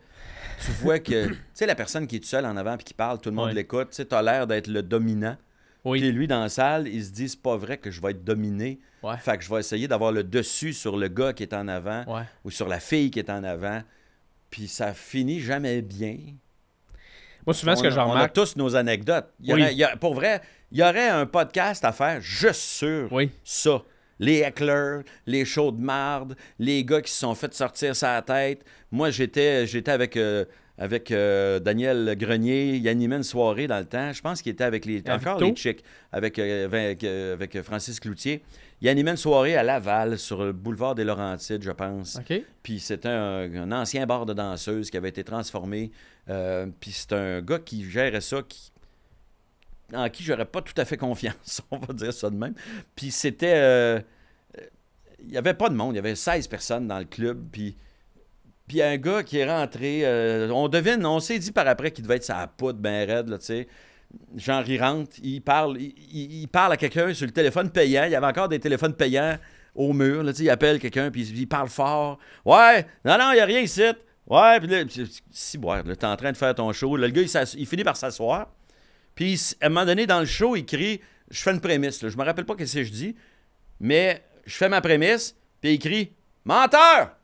Tu vois que... Tu sais, la personne qui est toute seule en avant puis qui parle, tout le monde Ouais. l'écoute. Tu sais, t'as l'air d'être le dominant. Oui. Puis lui, dans la salle, il se dit, c'est pas vrai que je vais être dominé. Ouais. Fait que je vais essayer d'avoir le dessus sur le gars qui est en avant Ouais. ou sur la fille qui est en avant. Puis ça finit jamais bien. Moi, souvent, ce que je On a remarque. tous nos anecdotes. Oui. Pour vrai, il y aurait un podcast à faire juste sur Oui. ça. Les hecklers, les shows de marde, les gars qui se sont fait sortir sa tête. Moi, j'étais avec Daniel Grenier. Il animait une soirée dans le temps. Je pense qu'il était avec encore Victo? les chicks, avec Francis Cloutier. Il animait une soirée à Laval, sur le boulevard des Laurentides, je pense. OK. Puis c'était un ancien bar de danseuse qui avait été transformé. Puis c'est un gars qui gérait ça, en qui j'aurais pas tout à fait confiance, on va dire ça de même. Puis c'était... il n'y avait pas de monde, il y avait 16 personnes dans le club, puis il y a un gars qui est rentré, on s'est dit par après qu'il devait être sa poudre ben raide, là, tu sais. Genre, il rentre, il parle à quelqu'un sur le téléphone payant, il y avait encore des téléphones payants au mur, là, tu sais, il appelle quelqu'un, puis il parle fort. « Ouais, non, il n'y a rien ici. Ouais, puis là, si, boire, là, t'es en train de faire ton show. » Là, le gars, il finit par s'asseoir. Puis, à un moment donné, dans le show, il crie, je fais une prémisse, là. Je me rappelle pas ce que je dis, mais je fais ma prémisse, puis il crie, menteur!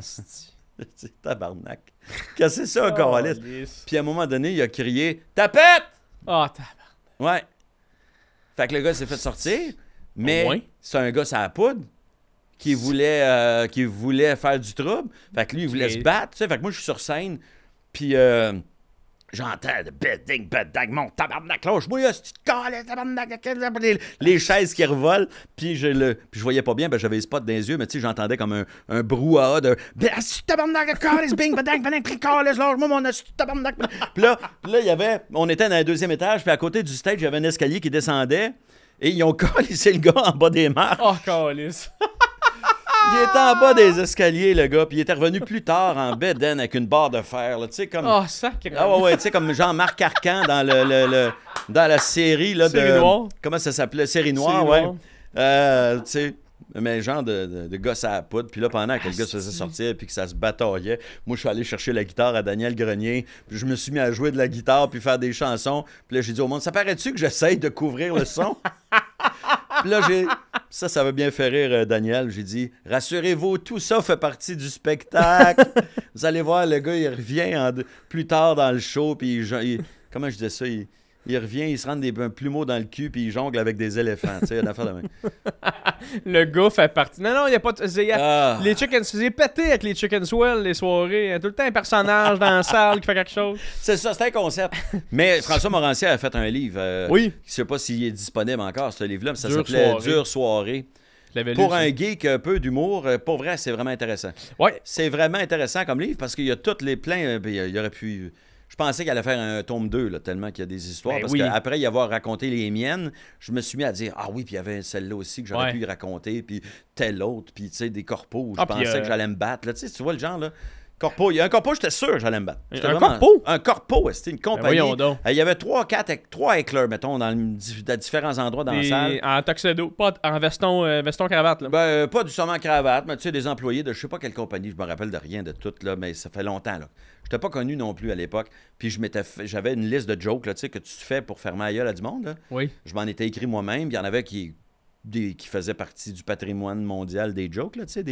C'est tabarnak. Qu'est-ce que c'est ça, câlisse? lisse. Puis à un moment donné, il a crié, tapette! Ah, tabarnak. Ouais. Fait que le gars s'est fait sortir, Au moins. mais c'est un gars à la poudre qui voulait faire du trouble. Fait que lui, il voulait Ok. se battre. Tu sais, fait que moi, je suis sur scène, puis J'entends de beding, mon tabarnak, lâche-moi, c'est tabarnak, les chaises qui revolent, puis je voyais pas bien, ben j'avais les spots dans les yeux, mais tu sais, j'entendais comme un brouhaha de tabarnak, bing, bedang, lâche-moi, mon tabarnak. Puis là, on était dans le 2e étage, puis à côté du stage, il y avait un escalier qui descendait, et ils ont collissé le gars en bas des marches. Oh, calice. Il était en bas des escaliers, le gars, puis il était revenu plus tard en bedaine avec une barre de fer, tu sais, comme... Oh, sacré. Ah ouais, tu sais, comme Jean-Marc Arcan dans dans la série, là, Série noire. Comment ça s'appelait? Série noire, Série ouais. Tu sais, mais genre de gosse à la poudre, puis là, pendant que le gars se faisait sortir, puis que ça se bataillait, moi, je suis allé chercher la guitare à Daniel Grenier, puis je me suis mis à jouer de la guitare, puis faire des chansons, puis là, j'ai dit au monde, ça paraît-tu que j'essaye de couvrir le son? Puis là, ça va bien faire rire Daniel. J'ai dit, rassurez-vous, tout ça fait partie du spectacle. Vous allez voir, le gars, il revient plus tard dans le show, puis comment je disais ça? Il revient, il se rend un plumeau dans le cul, puis il jongle avec des éléphants. Tu sais, une affaire de même. Le gars fait partie. Non, il n'y a pas de. Les chickens. C'est pété avec les chicken swell, les soirées. Il y a tout le temps un personnage dans la salle qui fait quelque chose. C'est ça, c'est un concept. Mais François Morancier a fait un livre. Oui. Je ne sais pas s'il est disponible encore, ce livre-là, mais ça Dure s'appelait soirée. Dure soirée. Pour un geek un peu d'humour, pour vrai, c'est vraiment intéressant. Ouais. C'est vraiment intéressant comme livre parce qu'il y a toutes les pleins. Il aurait pu. Je pensais qu'il allait faire un tome 2, là, tellement qu'il y a des histoires. Ben parce oui. qu'après y avoir raconté les miennes, je me suis mis à dire ah oui, puis il y avait celle-là aussi que j'aurais pu y raconter, puis telle autre, puis tu sais, des corpos où je pensais que j'allais me battre. Là, tu vois le genre, là. Corpo, il y a un corpo, j'étais sûr que j'allais me battre. Corpo? Un corpo, c'était une compagnie. voyons donc. Il y avait 3 éclairs, mettons, dans différents endroits dans la salle. En tuxedo, pas en veston cravate. Là. Ben, pas du seulement cravate, mais tu sais, des employés de je sais pas quelle compagnie, je me rappelle de rien de tout, là, mais ça fait longtemps, là. Je n'étais pas connu non plus à l'époque. Puis j'avais une liste de jokes, là, tu sais, que tu fais pour faire ma gueule à du monde, là. Oui. Je m'en étais écrit moi-même, puis il y en avait qui faisaient partie du patrimoine mondial des jokes, là, tu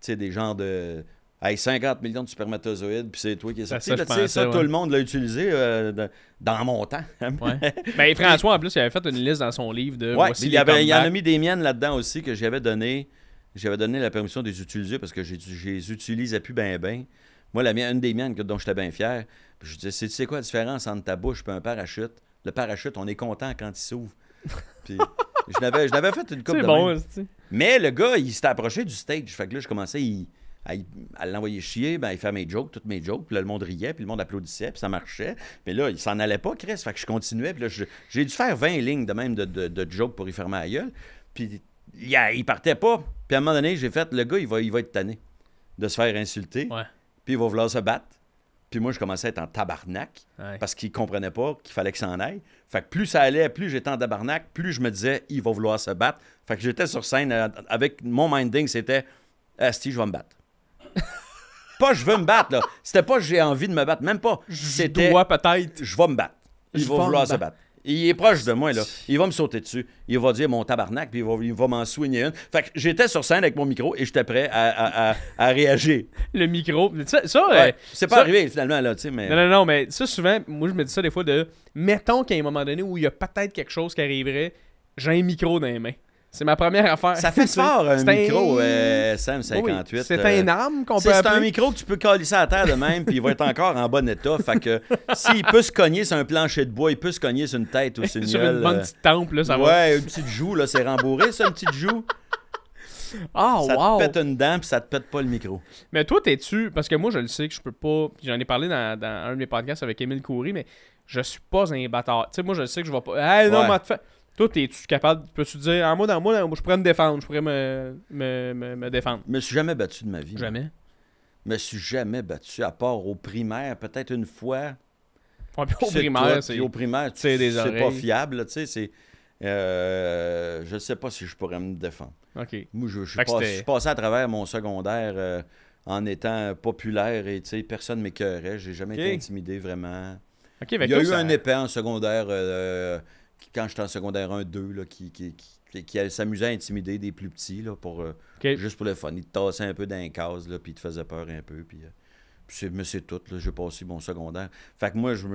sais, des genres de... Hey, 50 millions de spermatozoïdes, puis c'est toi qui es sorti. Tout le monde l'a utilisé dans mon temps. Ouais. Ben, François, en plus, il avait fait une liste dans son livre de. Ouais, il en a mis des miennes là-dedans aussi que j'avais donné. J'avais donné la permission de les utiliser parce que je les utilisais plus ben. Moi, une des miennes dont j'étais bien fier, puis je disais, c'est quoi la différence entre ta bouche et un parachute? Le parachute, on est content quand il s'ouvre. Puis je n'avais fait une coupe de bon, même. Mais le gars, il s'était approché du stage. Fait que là, je commençais à l'envoyer chier, ben, il fait toutes mes jokes, puis là, le monde riait, puis le monde applaudissait, puis ça marchait. Mais là, il s'en allait pas, Chris, fait que je continuais, puis là, j'ai dû faire 20 lignes de même de jokes pour y fermer la gueule, puis il partait pas. Puis à un moment donné, j'ai fait, le gars, il va être tanné de se faire insulter, puis il va vouloir se battre. Puis moi, je commençais à être en tabarnak, parce qu'il comprenait pas qu'il fallait que ça en aille. Fait que plus ça allait, plus j'étais en tabarnak, plus je me disais, il va vouloir se battre. Fait que j'étais sur scène, avec mon minding, c'était, Asti, je vais me battre. Pas je veux me battre, là. C'était pas j'ai envie de me battre, même pas. C'était je dois peut-être. Je vais me battre. Il va vouloir se battre. Il est proche de moi, là. Il va me sauter dessus. Il va dire mon tabarnak, puis il va m'en soigner une. Fait que j'étais sur scène avec mon micro et j'étais prêt à réagir. Le micro. C'est pas arrivé, finalement, là, tu sais, mais... Non, mais ça, souvent, moi, je me dis ça des fois de... Mettons qu'à un moment donné où il y a peut-être quelque chose qui arriverait, j'ai un micro dans les mains. C'est ma première affaire. Ça fait fort, un micro, Sam 58. Oui, c'est un arme qu'on peut appeler. C'est un micro que tu peux coller à terre de même, puis il va être encore en bon état. Fait que s'il peut se cogner sur un plancher de bois, il peut se cogner sur une tête ou sur une gueule. Sur une bonne petite tempe, là, ça va. Ouais, une petite joue, là, c'est rembourré, ça, une petite joue. Ah, ça wow! te pète une dent, puis ça te pète pas le micro. Mais toi, t'es-tu... Parce que moi, je le sais que je peux pas... J'en ai parlé dans un de mes podcasts avec Émile Coury, mais je suis pas un bâtard. Tu sais, moi, je le sais que je vais pas... Hey, non, toi, es-tu capable... Peux-tu dire... moi, je pourrais me défendre. Je pourrais me défendre. Je me suis jamais battu de ma vie. Jamais? Je me suis jamais battu, à part au primaire, peut-être une fois. Ouais, puis au primaire, c'est... Puis au primaire, c'est pas fiable, tu sais, c'est... je sais pas si je pourrais me défendre. OK. Moi, je suis passé à travers mon secondaire en étant populaire et, tu sais, personne m'écœurait. J'ai jamais été intimidé, vraiment. Okay, il y a eu un épais en secondaire... quand j'étais en secondaire 1-2, là, qui s'amusait à intimider des plus petits, là, juste pour le fun. Il te tassait un peu dans les cases, là, puis il te faisait peur un peu. Mais c'est tout, là, j'ai passé mon secondaire. Fait que moi, je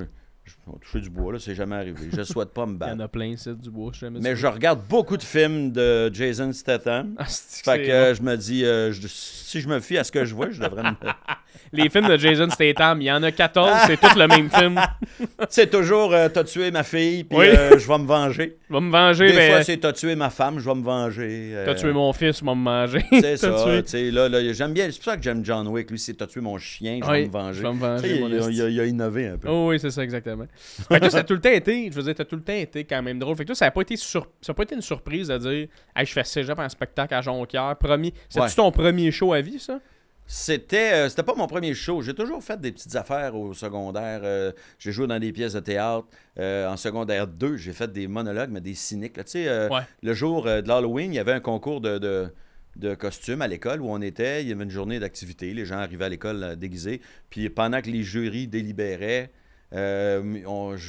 toucher du bois, là, c'est jamais arrivé. Je souhaite pas me battre. Il y en a plein, c'est du bois, jamais. Mais je regarde beaucoup de films de Jason Statham. Fait que je me dis, si je me fie à ce que je vois, je devrais me... Les films de Jason Statham, il y en a 14, c'est tout le même film. C'est toujours t'as tué ma fille, puis Oui. je vais me venger. Je vais me venger, Des mais fois, c'est t'as tué ma femme, je vais me venger. t'as tué mon fils, je vais me manger. C'est T'as ça, tué- tu sais, là, j'aime bien, c'est pour ça que j'aime John Wick, lui, c'est t'as tué mon chien, je vais Oui, me venger. je vais me Tu sais, venger, mon esti. il a innové un peu. Oh oui, c'est ça, exactement. Fait que toi, ça a tout le temps été, je veux dire, t'as tout le temps été quand même drôle. Fait que toi, ça a pas été, ça a pas été une surprise de dire, hey, je fais cégep en spectacle à Jonquière. C'était-tu Ouais. ton premier show à vie, ça? C'était pas mon premier show. J'ai toujours fait des petites affaires au secondaire. J'ai joué dans des pièces de théâtre. En secondaire 2, j'ai fait des monologues, mais des cyniques. Là. Tu sais, Ouais. le jour de l'Halloween, il y avait un concours de costumes à l'école où on était. Il y avait une journée d'activité. Les gens arrivaient à l'école déguisés. Puis pendant que les jurys délibéraient, je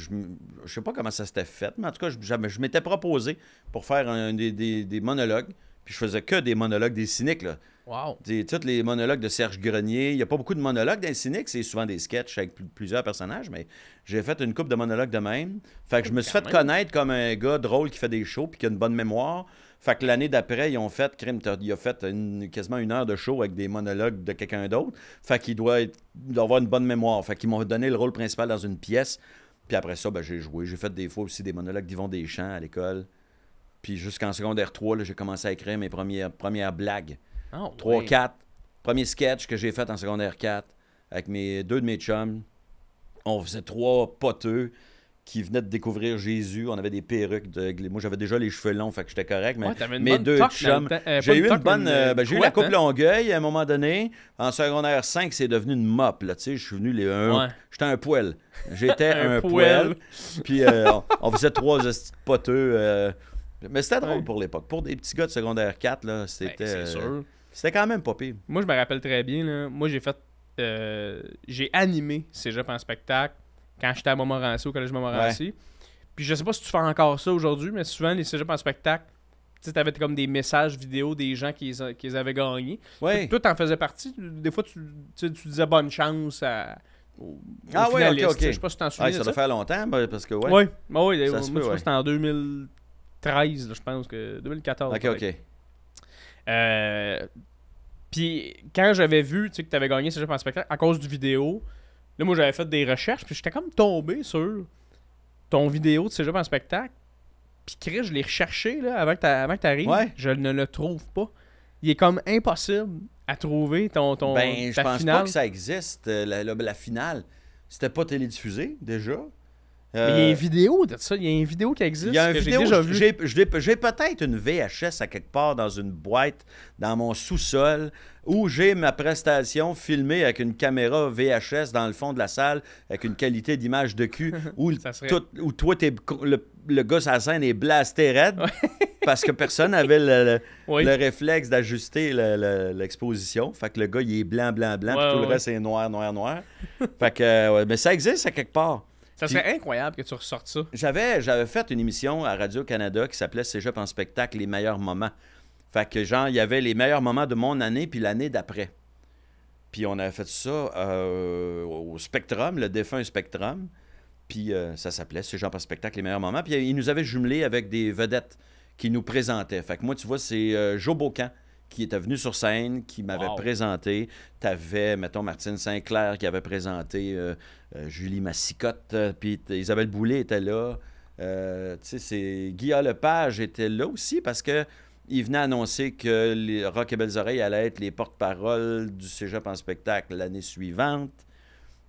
sais pas comment ça s'était fait, mais en tout cas, je m'étais proposé pour faire des monologues. Puis je faisais que des monologues des cyniques, là. Wow. Tous les monologues de Serge Grenier. Il n'y a pas beaucoup de monologues dans les cyniques, c'est souvent des sketchs avec plusieurs personnages, mais j'ai fait une couple de monologues de même. Fait que je me suis Quand fait même. connaître comme un gars drôle qui fait des shows puis qui a une bonne mémoire. Fait que l'année d'après, ils ont fait, il a fait quasiment 1 heure de show avec des monologues de quelqu'un d'autre. Fait qu'il doit avoir une bonne mémoire. Fait qu'ils m'ont donné le rôle principal dans une pièce. Puis après ça, ben, j'ai joué. J'ai fait des fois aussi des monologues d'Yvon Deschamps à l'école. Puis jusqu'en secondaire 3, là, j'ai commencé à écrire mes premières blagues. Oh, 3, oui. 4. Premier sketch que j'ai fait en secondaire 4 avec deux de mes chums. On faisait 3 poteux qui venaient de découvrir Jésus. On avait des perruques. Moi, j'avais déjà les cheveux longs, fait que j'étais correct. Mais Ouais, t'avais une mes bonne 2 toque dans chums. le temps. Pas J'ai eu une toque, bonne. mais J'ai eu la coupe couette, hein? Longueuil à un moment donné. En secondaire 5, c'est devenu une mop. Là, tu sais, je suis venu. Ouais. J'étais un poêle. J'étais Un un poêle. poêle. Puis on faisait 3 hosties de poteux. Mais c'était drôle Ouais. pour l'époque. Pour des petits gars de secondaire 4, là, Ben, c'était. c'est sûr. C'était quand même pas pire. Moi, je me rappelle très bien. Là. Moi, j'ai animé Cégep en spectacle quand j'étais à Montmorency, au collège Montmorency. Puis je sais pas si tu fais encore ça aujourd'hui, mais souvent, les Cégep en spectacle, tu sais, t'avais comme des messages vidéo des gens qui les avaient gagnés. Oui. Toi, t'en faisais partie. Des fois, tu disais bonne chance aux Ah ouais, finalistes. ok. Je sais pas si t'en souviens Ouais, de ça ça. doit faire longtemps, parce que ouais. Oui, oui. Ça se Moi, peut, je crois ouais. que c'était en 2013, là, je pense que 2014. Ok, peut-être. ok. Puis quand j'avais vu que tu avais gagné Cégep en spectacle à cause du vidéo, là moi j'avais fait des recherches puis j'étais comme tombé sur ton vidéo de Cégep en spectacle. Puis Chris, je l'ai recherché là, avant que t'arrives. Ouais. Je ne le trouve pas. Il est comme impossible à trouver ton Ben, je ta pense finale. pas que ça existe, la finale. C'était pas télédiffusé, déjà. Mais il y a une vidéo de ça. Il y a une vidéo qui existe Il y a une que vidéo, j'ai déjà vue. j'ai peut-être une VHS à quelque part dans une boîte, dans mon sous-sol, où j'ai ma prestation filmée avec une caméra VHS dans le fond de la salle, avec une qualité d'image de cul, où, Ça serait- où toi, le gars sur la scène est blasté raide, parce que personne n'avait Oui. le réflexe d'ajuster l'exposition. Fait que le gars, il est blanc, blanc, blanc, Ouais, puis tout ouais, le reste est noir, noir, noir. Fait que, ouais, mais ça existe à quelque part. Ça serait incroyable que tu ressortes ça. J'avais fait une émission à Radio-Canada qui s'appelait Cégep en spectacle, les meilleurs moments. Fait que, genre, il y avait les meilleurs moments de mon année puis l'année d'après. Puis on avait fait ça au Spectrum, le défunt Spectrum. Puis ça s'appelait Cégep en spectacle, les meilleurs moments. Puis ils nous avaient jumelés avec des vedettes qui nous présentaient. Fait que moi, tu vois, c'est Joe Beaucamp qui était venu sur scène, qui m'avait Wow. présenté. T'avais, mettons, Martine Sinclair qui avait présenté Julie Massicotte, puis Isabelle Boulay était là. Tu sais, Guillaume Lepage était là aussi parce que il venait annoncer que les Rock et Belles Oreilles allaient être les porte-parole du Cégep en spectacle l'année suivante.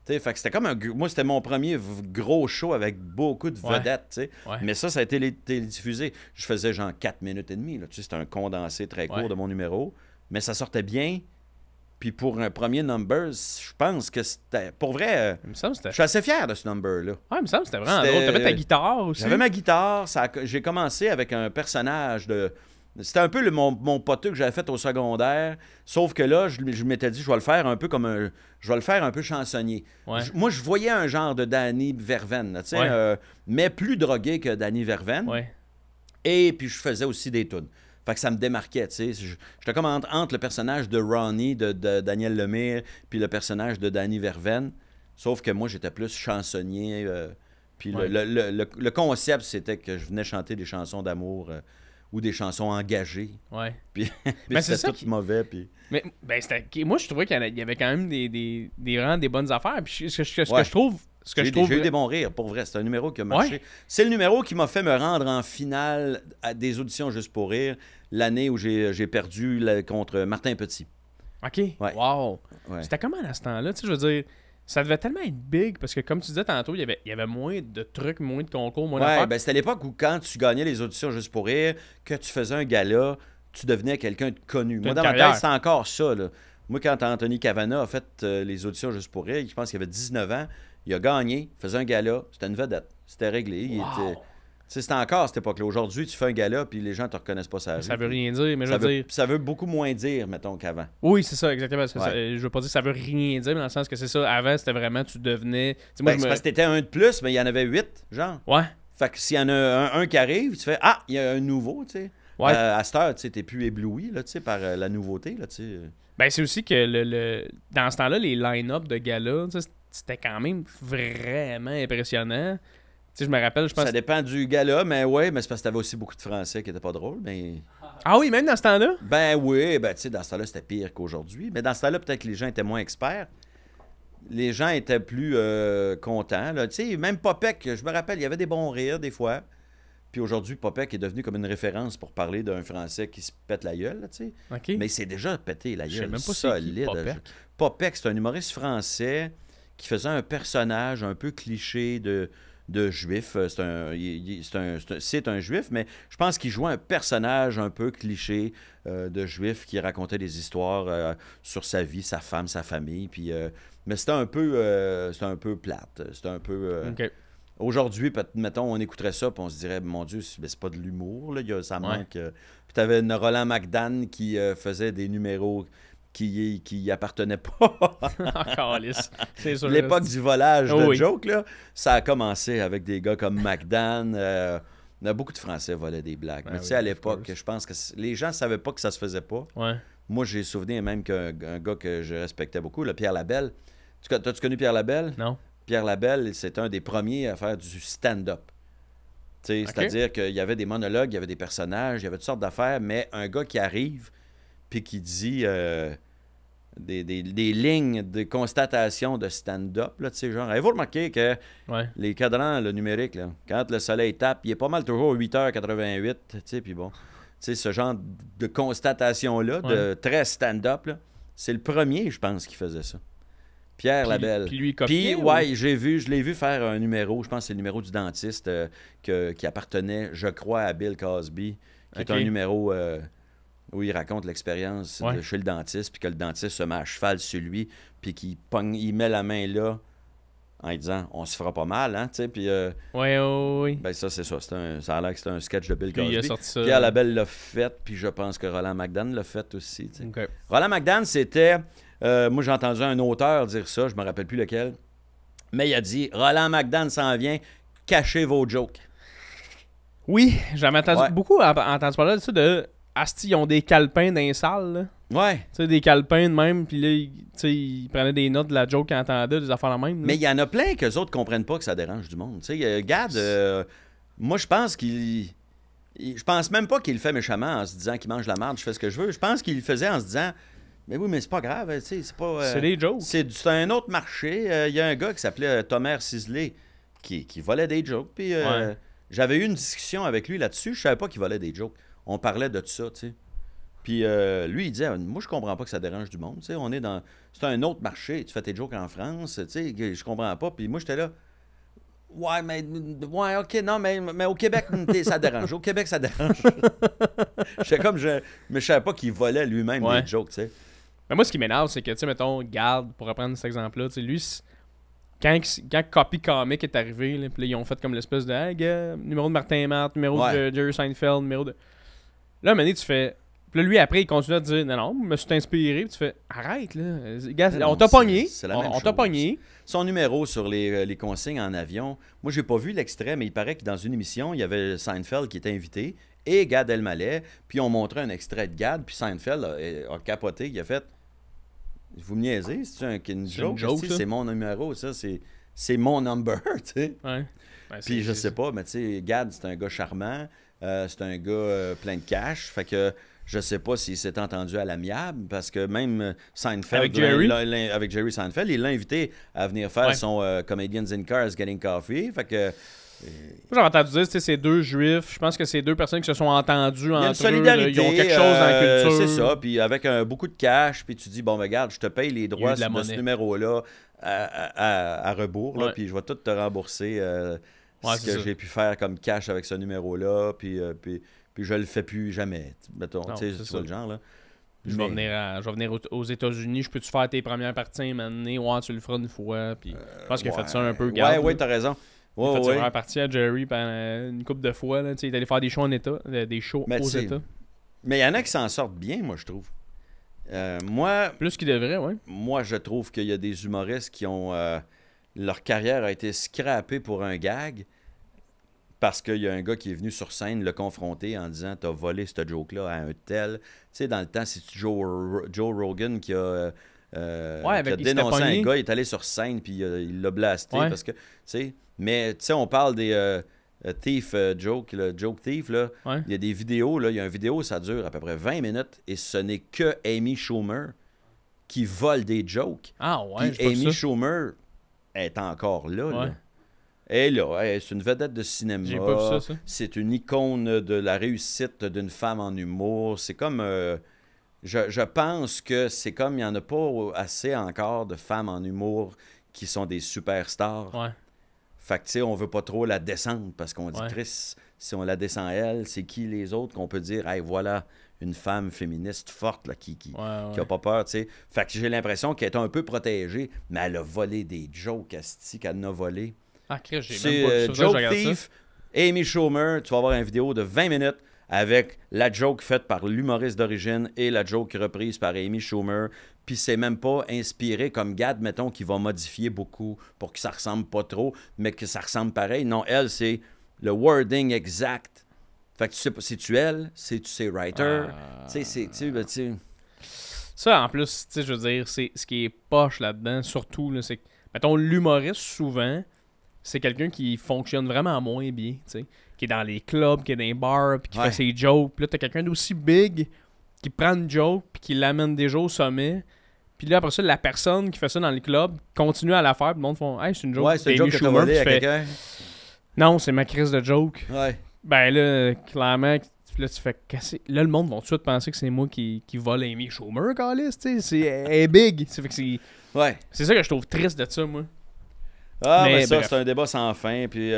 Tu sais, fait que c'était comme moi, c'était mon premier gros show avec beaucoup de Ouais. vedettes, tu sais. Ouais. Mais ça a été télédiffusé. Je faisais genre 4 minutes et demie, là. Tu sais, c'était un condensé très court Ouais. de mon numéro. Mais ça sortait bien. Puis pour un premier number, je pense que c'était... Pour vrai, Il me semble que je c'était. suis assez fier de ce number-là. Ouais, il me semble que c'était vraiment C'était- drôle. T'avais ta guitare aussi. J'avais ma guitare. J'ai commencé avec un personnage de... C'était un peu mon poteux que j'avais fait au secondaire. Sauf que là, je m'étais dit, je vais le faire un peu comme je vais le faire un peu chansonnier. Ouais. Moi, je voyais un genre de Danny Verven, là, tu sais, Ouais. mais plus drogué que Danny Verven. Ouais. Et puis, je faisais aussi des tunes. Fait que ça me démarquait, tu sais. J'étais comme entre le personnage de Ronnie, de Daniel Lemire, puis le personnage de Danny Verven. Sauf que moi, j'étais plus chansonnier. Puis Ouais. le concept, c'était que je venais chanter des chansons d'amour ou des chansons engagées. Ouais. Puis, Mais c'est c'était ça tout mauvais. Puis... Mais ben, moi, je trouvais qu'il y avait quand même vraiment des bonnes affaires. Puis ce que Ouais. je trouve. Ce que je trouve. J'ai eu des bons rires, pour vrai. C'est un numéro qui a marché. Ouais. C'est le numéro qui m'a fait me rendre en finale des auditions Juste pour rire, l'année où j'ai perdu contre Martin Petit. OK. Ouais. Wow. Ouais. C'était comment à ce temps-là? Tu sais, je veux dire, ça devait tellement être big parce que, comme tu disais tantôt, il y avait moins de trucs, moins de concours, moins Ouais, d'affaires. ben c'était l'époque où quand tu gagnais les auditions Juste pour rire, que tu faisais un gala, tu devenais quelqu'un de connu. Moi, une dans ma carrière. tête, c'est encore ça. Là. Moi, quand Anthony Cavana a fait les auditions Juste pour rire, je pense qu'il avait 19 ans, il a gagné, il faisait un gala, c'était une vedette. C'était réglé. Il Wow. était... Tu sais, c'était encore à cette époque-là. Aujourd'hui, tu fais un gala, puis les gens te reconnaissent pas ça. Ça veut rien dire, mais je veux dire. Ça veut beaucoup moins dire, mettons, qu'avant. Oui, c'est ça, exactement. C'est Ouais. ça. Je veux pas dire que ça veut rien dire, mais dans le sens que c'est ça. Avant, c'était vraiment, tu devenais. Tu sais, moi, Ben, je c'est me. parce que t'étais un de plus, mais il y en avait 8, genre. Ouais. Fait que s'il y en a un qui arrive, tu fais « Ah, il y a un nouveau, tu sais. Ouais. À cette heure, tu sais, t'es plus ébloui, là, tu sais, par la nouveauté, là, tu sais. Ben, c'est aussi que dans ce temps-là, les line-up de gala, tu sais, c'était quand même vraiment impressionnant. Tu sais, je me rappelle, je pense. Ça dépend du gala, mais ouais, mais c'est parce que t'avais aussi beaucoup de Français qui étaient pas drôles, mais... Ah oui, même dans ce temps-là? Ben oui, ben tu sais, dans ce temps-là, c'était pire qu'aujourd'hui. Mais dans ce temps-là, peut-être que les gens étaient moins experts. Les gens étaient plus contents, là. Tu sais, même Popek, je me rappelle, il y avait des bons rires, des fois. Puis aujourd'hui, Popek est devenu comme une référence pour parler d'un Français qui se pète la gueule, là, tu sais. OK. Mais c'est déjà pété la Je sais gueule. même pas c'est qui, solide. Popek. Popek, c'est un humoriste français qui faisait un personnage un peu cliché de juif. C'est un juif, mais je pense qu'il jouait un personnage un peu cliché de juif qui racontait des histoires sur sa vie, sa femme, sa famille. Puis, mais c'était un peu plate. C'était un peu... OK. Aujourd'hui, mettons, on écouterait ça puis on se dirait, mon Dieu, c'est pas de l'humour, là, ça Ouais. manque. Puis t'avais Roland McDan qui faisait des numéros qui appartenaient pas. Encore lisse. C'est sûr. L'époque du volage Oh de oui. joke, là, ça a commencé avec des gars comme McDan. Beaucoup de Français volaient des blagues. Ben Mais tu oui, sais, à of l'époque, course. je pense que les gens savaient pas que ça se faisait pas. Ouais. Moi, j'ai souvenir même qu'un gars que je respectais beaucoup, le Pierre Labelle. T'as-tu connu Pierre Labelle? Non. Pierre Labelle, c'est un des premiers à faire du stand-up. Tu sais, Ok. c'est-à-dire qu'il y avait des monologues, il y avait des personnages, il y avait toutes sortes d'affaires, mais un gars qui arrive puis qui dit des lignes de constatation de stand-up, là, tu sais, genre, avez-vous remarqué que Ouais. les cadrans, le numérique, là, quand le soleil tape, il est pas mal toujours 8h88, tu sais, puis bon, tu sais, ce genre de constatation-là, de très stand-up, là, c'est le premier, je pense, qui faisait ça. Pierre Puis- Labelle. puis lui, il copiait, Puis, ou- ouais, je l'ai vu faire un numéro, je pense que c'est le numéro du dentiste qui appartenait, je crois, à Bill Cosby, qui Ok. est un numéro où il raconte l'expérience Ouais. de chez le dentiste, puis que le dentiste se met à cheval sur lui, puis il met la main là, en lui disant « on se fera pas mal », hein, tu sais, puis Ouais. ben ça, c'est ça, ça a l'air que c'est un sketch de Bill Puis il a Cosby. sorti ça. Pierre Labelle l'a fait, puis je pense que Roland McDan l'a fait aussi, tu sais. OK. Roland McDan, c'était... moi, j'ai entendu un auteur dire ça, je me rappelle plus lequel, mais il a dit « Roland McDan s'en vient, cachez vos jokes Oui, j'avais entendu Ouais. beaucoup entendu parler de ça de Asti, ils ont des calepins dans les salles, là. ». Ouais, Tu sais, des calepins de même, puis là, tu sais, ils prenaient des notes de la joke qu'ils entendaient, des affaires la même. là. mais il y en a plein que les autres comprennent pas que ça dérange du monde. Tu sais, Gad, moi, je pense je pense même pas qu'il le fait méchamment en se disant qu'il mange la merde, je fais ce que je veux. Je pense qu'il le faisait en se disant « Mais oui, mais c'est pas grave, tu sais, c'est pas... C'est des jokes. C'est un autre marché. Il y a un gars qui s'appelait Thomas Sisley qui volait des jokes. Puis Ouais. j'avais eu une discussion avec lui là-dessus. Je savais pas qu'il volait des jokes. On parlait de tout ça, tu sais. Puis lui, il disait, moi, je comprends pas que ça dérange du monde. Tu sais, on est dans... C'est un autre marché. Tu fais tes jokes en France. Tu sais, je comprends pas. Puis moi, j'étais là. Ouais, OK, non, mais au Québec, ça dérange. Au Québec, ça dérange. J'étais comme... Mais je savais pas qu'il volait lui-même Ouais. des jokes, tu sais. Mais moi, ce qui m'énerve, c'est que, tu sais, mettons, Garde, pour reprendre cet exemple-là, tu sais, lui, quand Copy Comic est arrivé, là, puis là, ils ont fait comme l'espèce de hey, gars, numéro de Martin Matt, numéro Ouais. de Jerry Seinfeld, numéro de. Là, à un moment donné, tu fais. Puis là, lui, après, il continue à te dire non, je me suis inspiré, puis tu fais arrête, là. Gars, Mais non, on t'a c'est- pogné. c'est la même On t'a chose. pogné. Son numéro sur les consignes en avion, moi, j'ai pas vu l'extrait, mais il paraît que dans une émission, il y avait Seinfeld qui était invité et Gad Elmaleh, puis on montrait un extrait de Gad, puis Seinfeld a capoté, il a fait « Vous me niaisez, c'est une joke? joke, ça. C'est mon numéro, ça, c'est mon number, tu sais. » Ouais. Ben, Puis je sais pas, mais tu sais, Gad, c'est un gars charmant, C'est un gars plein de cash. Fait que je sais pas s'il s'est entendu à l'amiable, parce que même Seinfeld, Avec Jerry? avec Jerry Seinfeld, il l'a invité à venir faire Ouais. son Comedians in Cars Getting Coffee. Fait que Moi, j'avais entendu dire, tu sais, c'est deux juifs. Je pense que c'est deux personnes qui se sont entendues il y a une entre eux. solidarité. Ils ont quelque chose dans la culture. C'est ça. Puis avec beaucoup de cash, puis tu dis, bon, ben, regarde, je te paye les droits de la de ce monnaie. numéro-là à rebours, là, Ouais. puis je vais tout te rembourser Ouais, ce c'est que ça. j'ai pu faire comme cash avec ce numéro-là, puis je le fais plus jamais. Mettons, Non, tu sais, c'est c'est ça. ça le genre, là. Je vais venir aux États-Unis. Je peux-tu faire tes premières parties maintenant? Ouais, tu le feras une fois. Puis je pense qu'il a fait ça un peu. Garde, Ouais, là. t'as raison. Il a Ouais, fait sa ouais. première partie à Jerry pendant une couple de fois. Là. Tu sais, il est allé faire des shows en État, des shows Mais aux tu sais, États. Mais il y en a qui s'en sortent bien, moi, je trouve. Moi, Plus qu'il devrait, ouais. je trouve qu'il y a des humoristes qui ont... leur carrière a été scrappée pour un gag parce qu'il y a un gars qui est venu sur scène le confronter en disant « T'as volé cette joke-là à un tel. » Tu sais, dans le temps, c'est Joe Rogan qui a... qui a il s'était dénoncé un pogné. gars, il est allé sur scène puis il l'a blasté Ouais. parce que, tu sais, mais tu sais, on parle des thief joke, le joke thief, là, Ouais. il y a des vidéos, là, il y a une vidéo, ça dure à peu près 20 minutes et ce n'est que Amy Schumer qui vole des jokes. Ah ouais, Puis j'ai pas vu Amy ça. Schumer est encore là. Ouais. Elle est là, c'est une vedette de cinéma. J'ai pas vu ça. C'est une icône de la réussite d'une femme en humour. C'est comme... je pense que c'est comme il n'y en a pas assez encore de femmes en humour qui sont des superstars. Ouais. Fait que, tu sais, on veut pas trop la descendre parce qu'on dit, Ouais. Chris, si on la descend elle, c'est qui les autres qu'on peut dire, hey, voilà, une femme féministe forte là, qui Ouais, ouais. a pas peur, tu sais. Fait que j'ai l'impression qu'elle est un peu protégée, mais elle a volé des jokes, asti, qu'elle en a volé. Ah, Chris, j'ai C'est même pas vu ça. Joke Je regarde ça. Thief, Amy Schumer, tu vas avoir une vidéo de 20 minutes avec la joke faite par l'humoriste d'origine et la joke reprise par Amy Schumer. Puis c'est même pas inspiré comme Gad, mettons, qui va modifier beaucoup pour que ça ressemble pas trop, mais que ça ressemble pareil. Non, elle, c'est le wording exact. Fait que tu sais pas, c'est-tu elle? C'est-tu ses writers? Tu sais, tu sais... Ça, en plus, tu sais, je veux dire, c'est ce qui est poche là-dedans, surtout, là, c'est que, mettons, l'humoriste, souvent, c'est quelqu'un qui fonctionne vraiment moins bien, tu sais, qui est dans les clubs, qui est dans les bars, puis qui Ouais. fait ses jokes. Puis là, t'as quelqu'un d'aussi big qui prend une joke, puis qui l'amène déjà au sommet. Puis là, après ça, la personne qui fait ça dans les clubs continue à la faire, puis le monde font « Hey, c'est une joke. Ouais, c'est une Amy joke que t'as Schumer, volé puis à tu fais, quelqu'un. non, c'est ma crise de joke. Ouais. Ben là, clairement, là, tu fais casser. Là, le monde va tout de suite penser que c'est moi qui vole Amy Schumer, Carlis, tu sais. Elle est big. Ça fait que Ouais. c'est ça que je trouve triste de ça, moi. Ah, Mais mais ça, bref. c'est un débat sans fin. Puis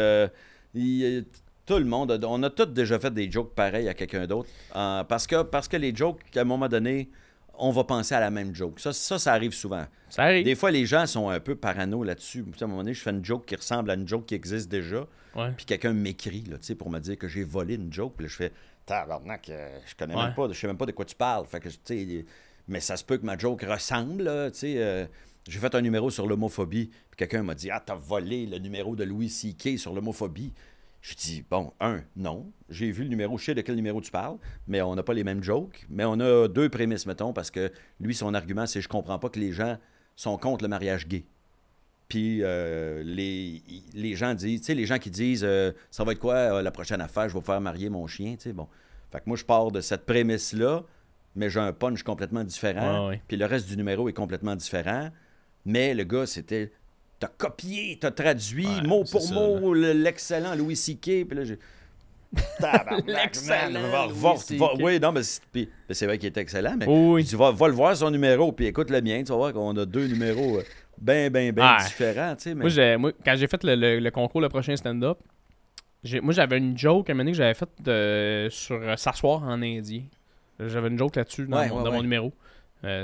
tout le monde, on a tous déjà fait des jokes pareils à quelqu'un d'autre. Parce que les jokes, à un moment donné, on va penser à la même joke. Ça arrive souvent. Ça arrive. Des fois, les gens sont un peu parano là-dessus. Tu sais, à un moment donné, je fais une joke qui ressemble à une joke qui existe déjà. Ouais. Puis quelqu'un m'écrit là, tu sais, pour me dire que j'ai volé une joke. Puis là, je fais tabarnak, je connais Ouais. même pas, je sais même pas de quoi tu parles. Fait que, tu sais, mais ça se peut que ma joke ressemble, là, tu sais. J'ai fait un numéro sur l'homophobie. Puis quelqu'un m'a dit, t'as volé le numéro de Louis C.K. sur l'homophobie. Je dis, bon, non. J'ai vu le numéro, je sais de quel numéro tu parles, mais on n'a pas les mêmes jokes. Mais on a deux prémices, mettons, parce que lui, son argument, c'est je comprends pas que les gens sont contre le mariage gay. Puis les gens disent, tu sais, les gens qui disent ça va être quoi la prochaine affaire, je vais faire marier mon chien, tu sais, bon. Fait que moi, je pars de cette prémisse-là, mais j'ai un punch complètement différent. Ouais. Puis le reste du numéro est complètement différent. Mais le gars, c'était. T'as copié, t'as traduit Ouais, mot c'est pour ça, mot l'excellent Louis C.K. Puis là, j'ai. Tabarnak, L'excellent man, Louis C.K. Oui, non, mais c'est vrai qu'il est excellent, mais Oui. tu vas le voir son numéro, puis écoute le mien, tu vas voir qu'on a deux numéros bien Ah. différents, tu sais. Mais... Moi, quand j'ai fait le concours, le prochain stand-up, moi, j'avais une joke à un moment donné que j'avais faite sur s'asseoir en indien. J'avais une joke là-dessus dans, Ouais, mon, ouais, dans mon ouais. numéro.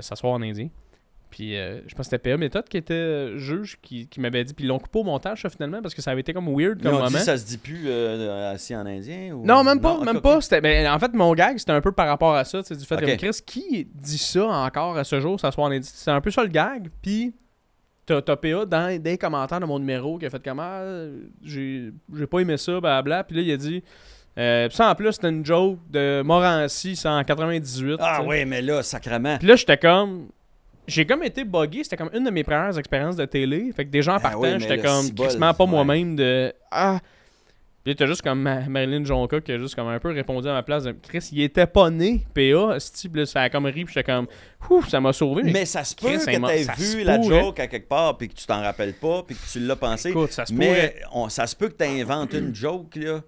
S'asseoir en indien. Puis je pense que c'était PA Méthode qui était juge qui m'avait dit. Puis ils l'ont coupé au montage, ça, finalement, parce que ça avait été comme weird Ils comme ont moment. dit ça se dit plus assis en indien ou... Non, même pas, ok, même ok. pas. C'était, en fait, mon gag, c'était un peu par rapport à ça. Du fait Ok. que Chris, qui dit ça encore à ce jour, s'asseoir en indien? C'est un peu ça le gag. Puis t'as PA dans des commentaires de mon numéro qui a fait comme j'ai pas aimé ça, blablabla. Puis là, il a dit puis ça en plus, c'était une joke de Morancy, c'est en 98. Ah tu sais. oui, mais là, sacrément. Puis là, j'étais comme. J'ai comme été buggé, c'était comme une de mes premières expériences de télé. Fait que déjà en partant, oui, mais j'étais le comme cibole, quasiment pas ouais. moi-même de. Puis là, t'as juste comme Marilyn Jonca qui a juste comme un peu répondu à ma place de Chris, il était pas né, PA, ce type, là, ça a comme ri, puis j'étais comme, ouf, ça m'a sauvé. Mais ça se peut Chris, que ça tu se vu la pourrait. joke à quelque part, puis que tu t'en rappelles pas, puis que tu l'as pensé. Écoute, ça se Mais pourrait. ça se peut que tu inventes une joke, là,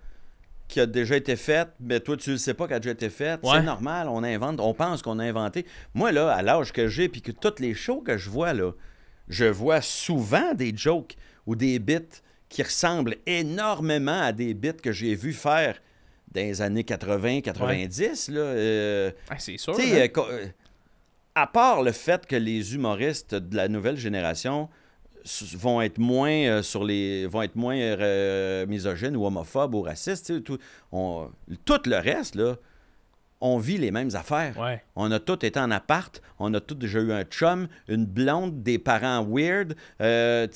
qui a déjà été faite, mais toi, tu ne sais pas qu'elle a déjà été faite. Ouais. C'est normal, on invente, on pense qu'on a inventé. Moi, là, à l'âge que j'ai, puis que toutes les shows que je vois, là, je vois souvent des jokes ou des bits qui ressemblent énormément à des bits que j'ai vu faire dans les années 80-90. Là, Ah, c'est sûr. tu sais, hein. à part le fait que les humoristes de la nouvelle génération vont être moins misogynes ou homophobes ou racistes, tu sais, tout le reste, là, on vit les mêmes affaires. Ouais. On a tous été en appart, on a tous déjà eu un chum, une blonde, des parents weird. Tu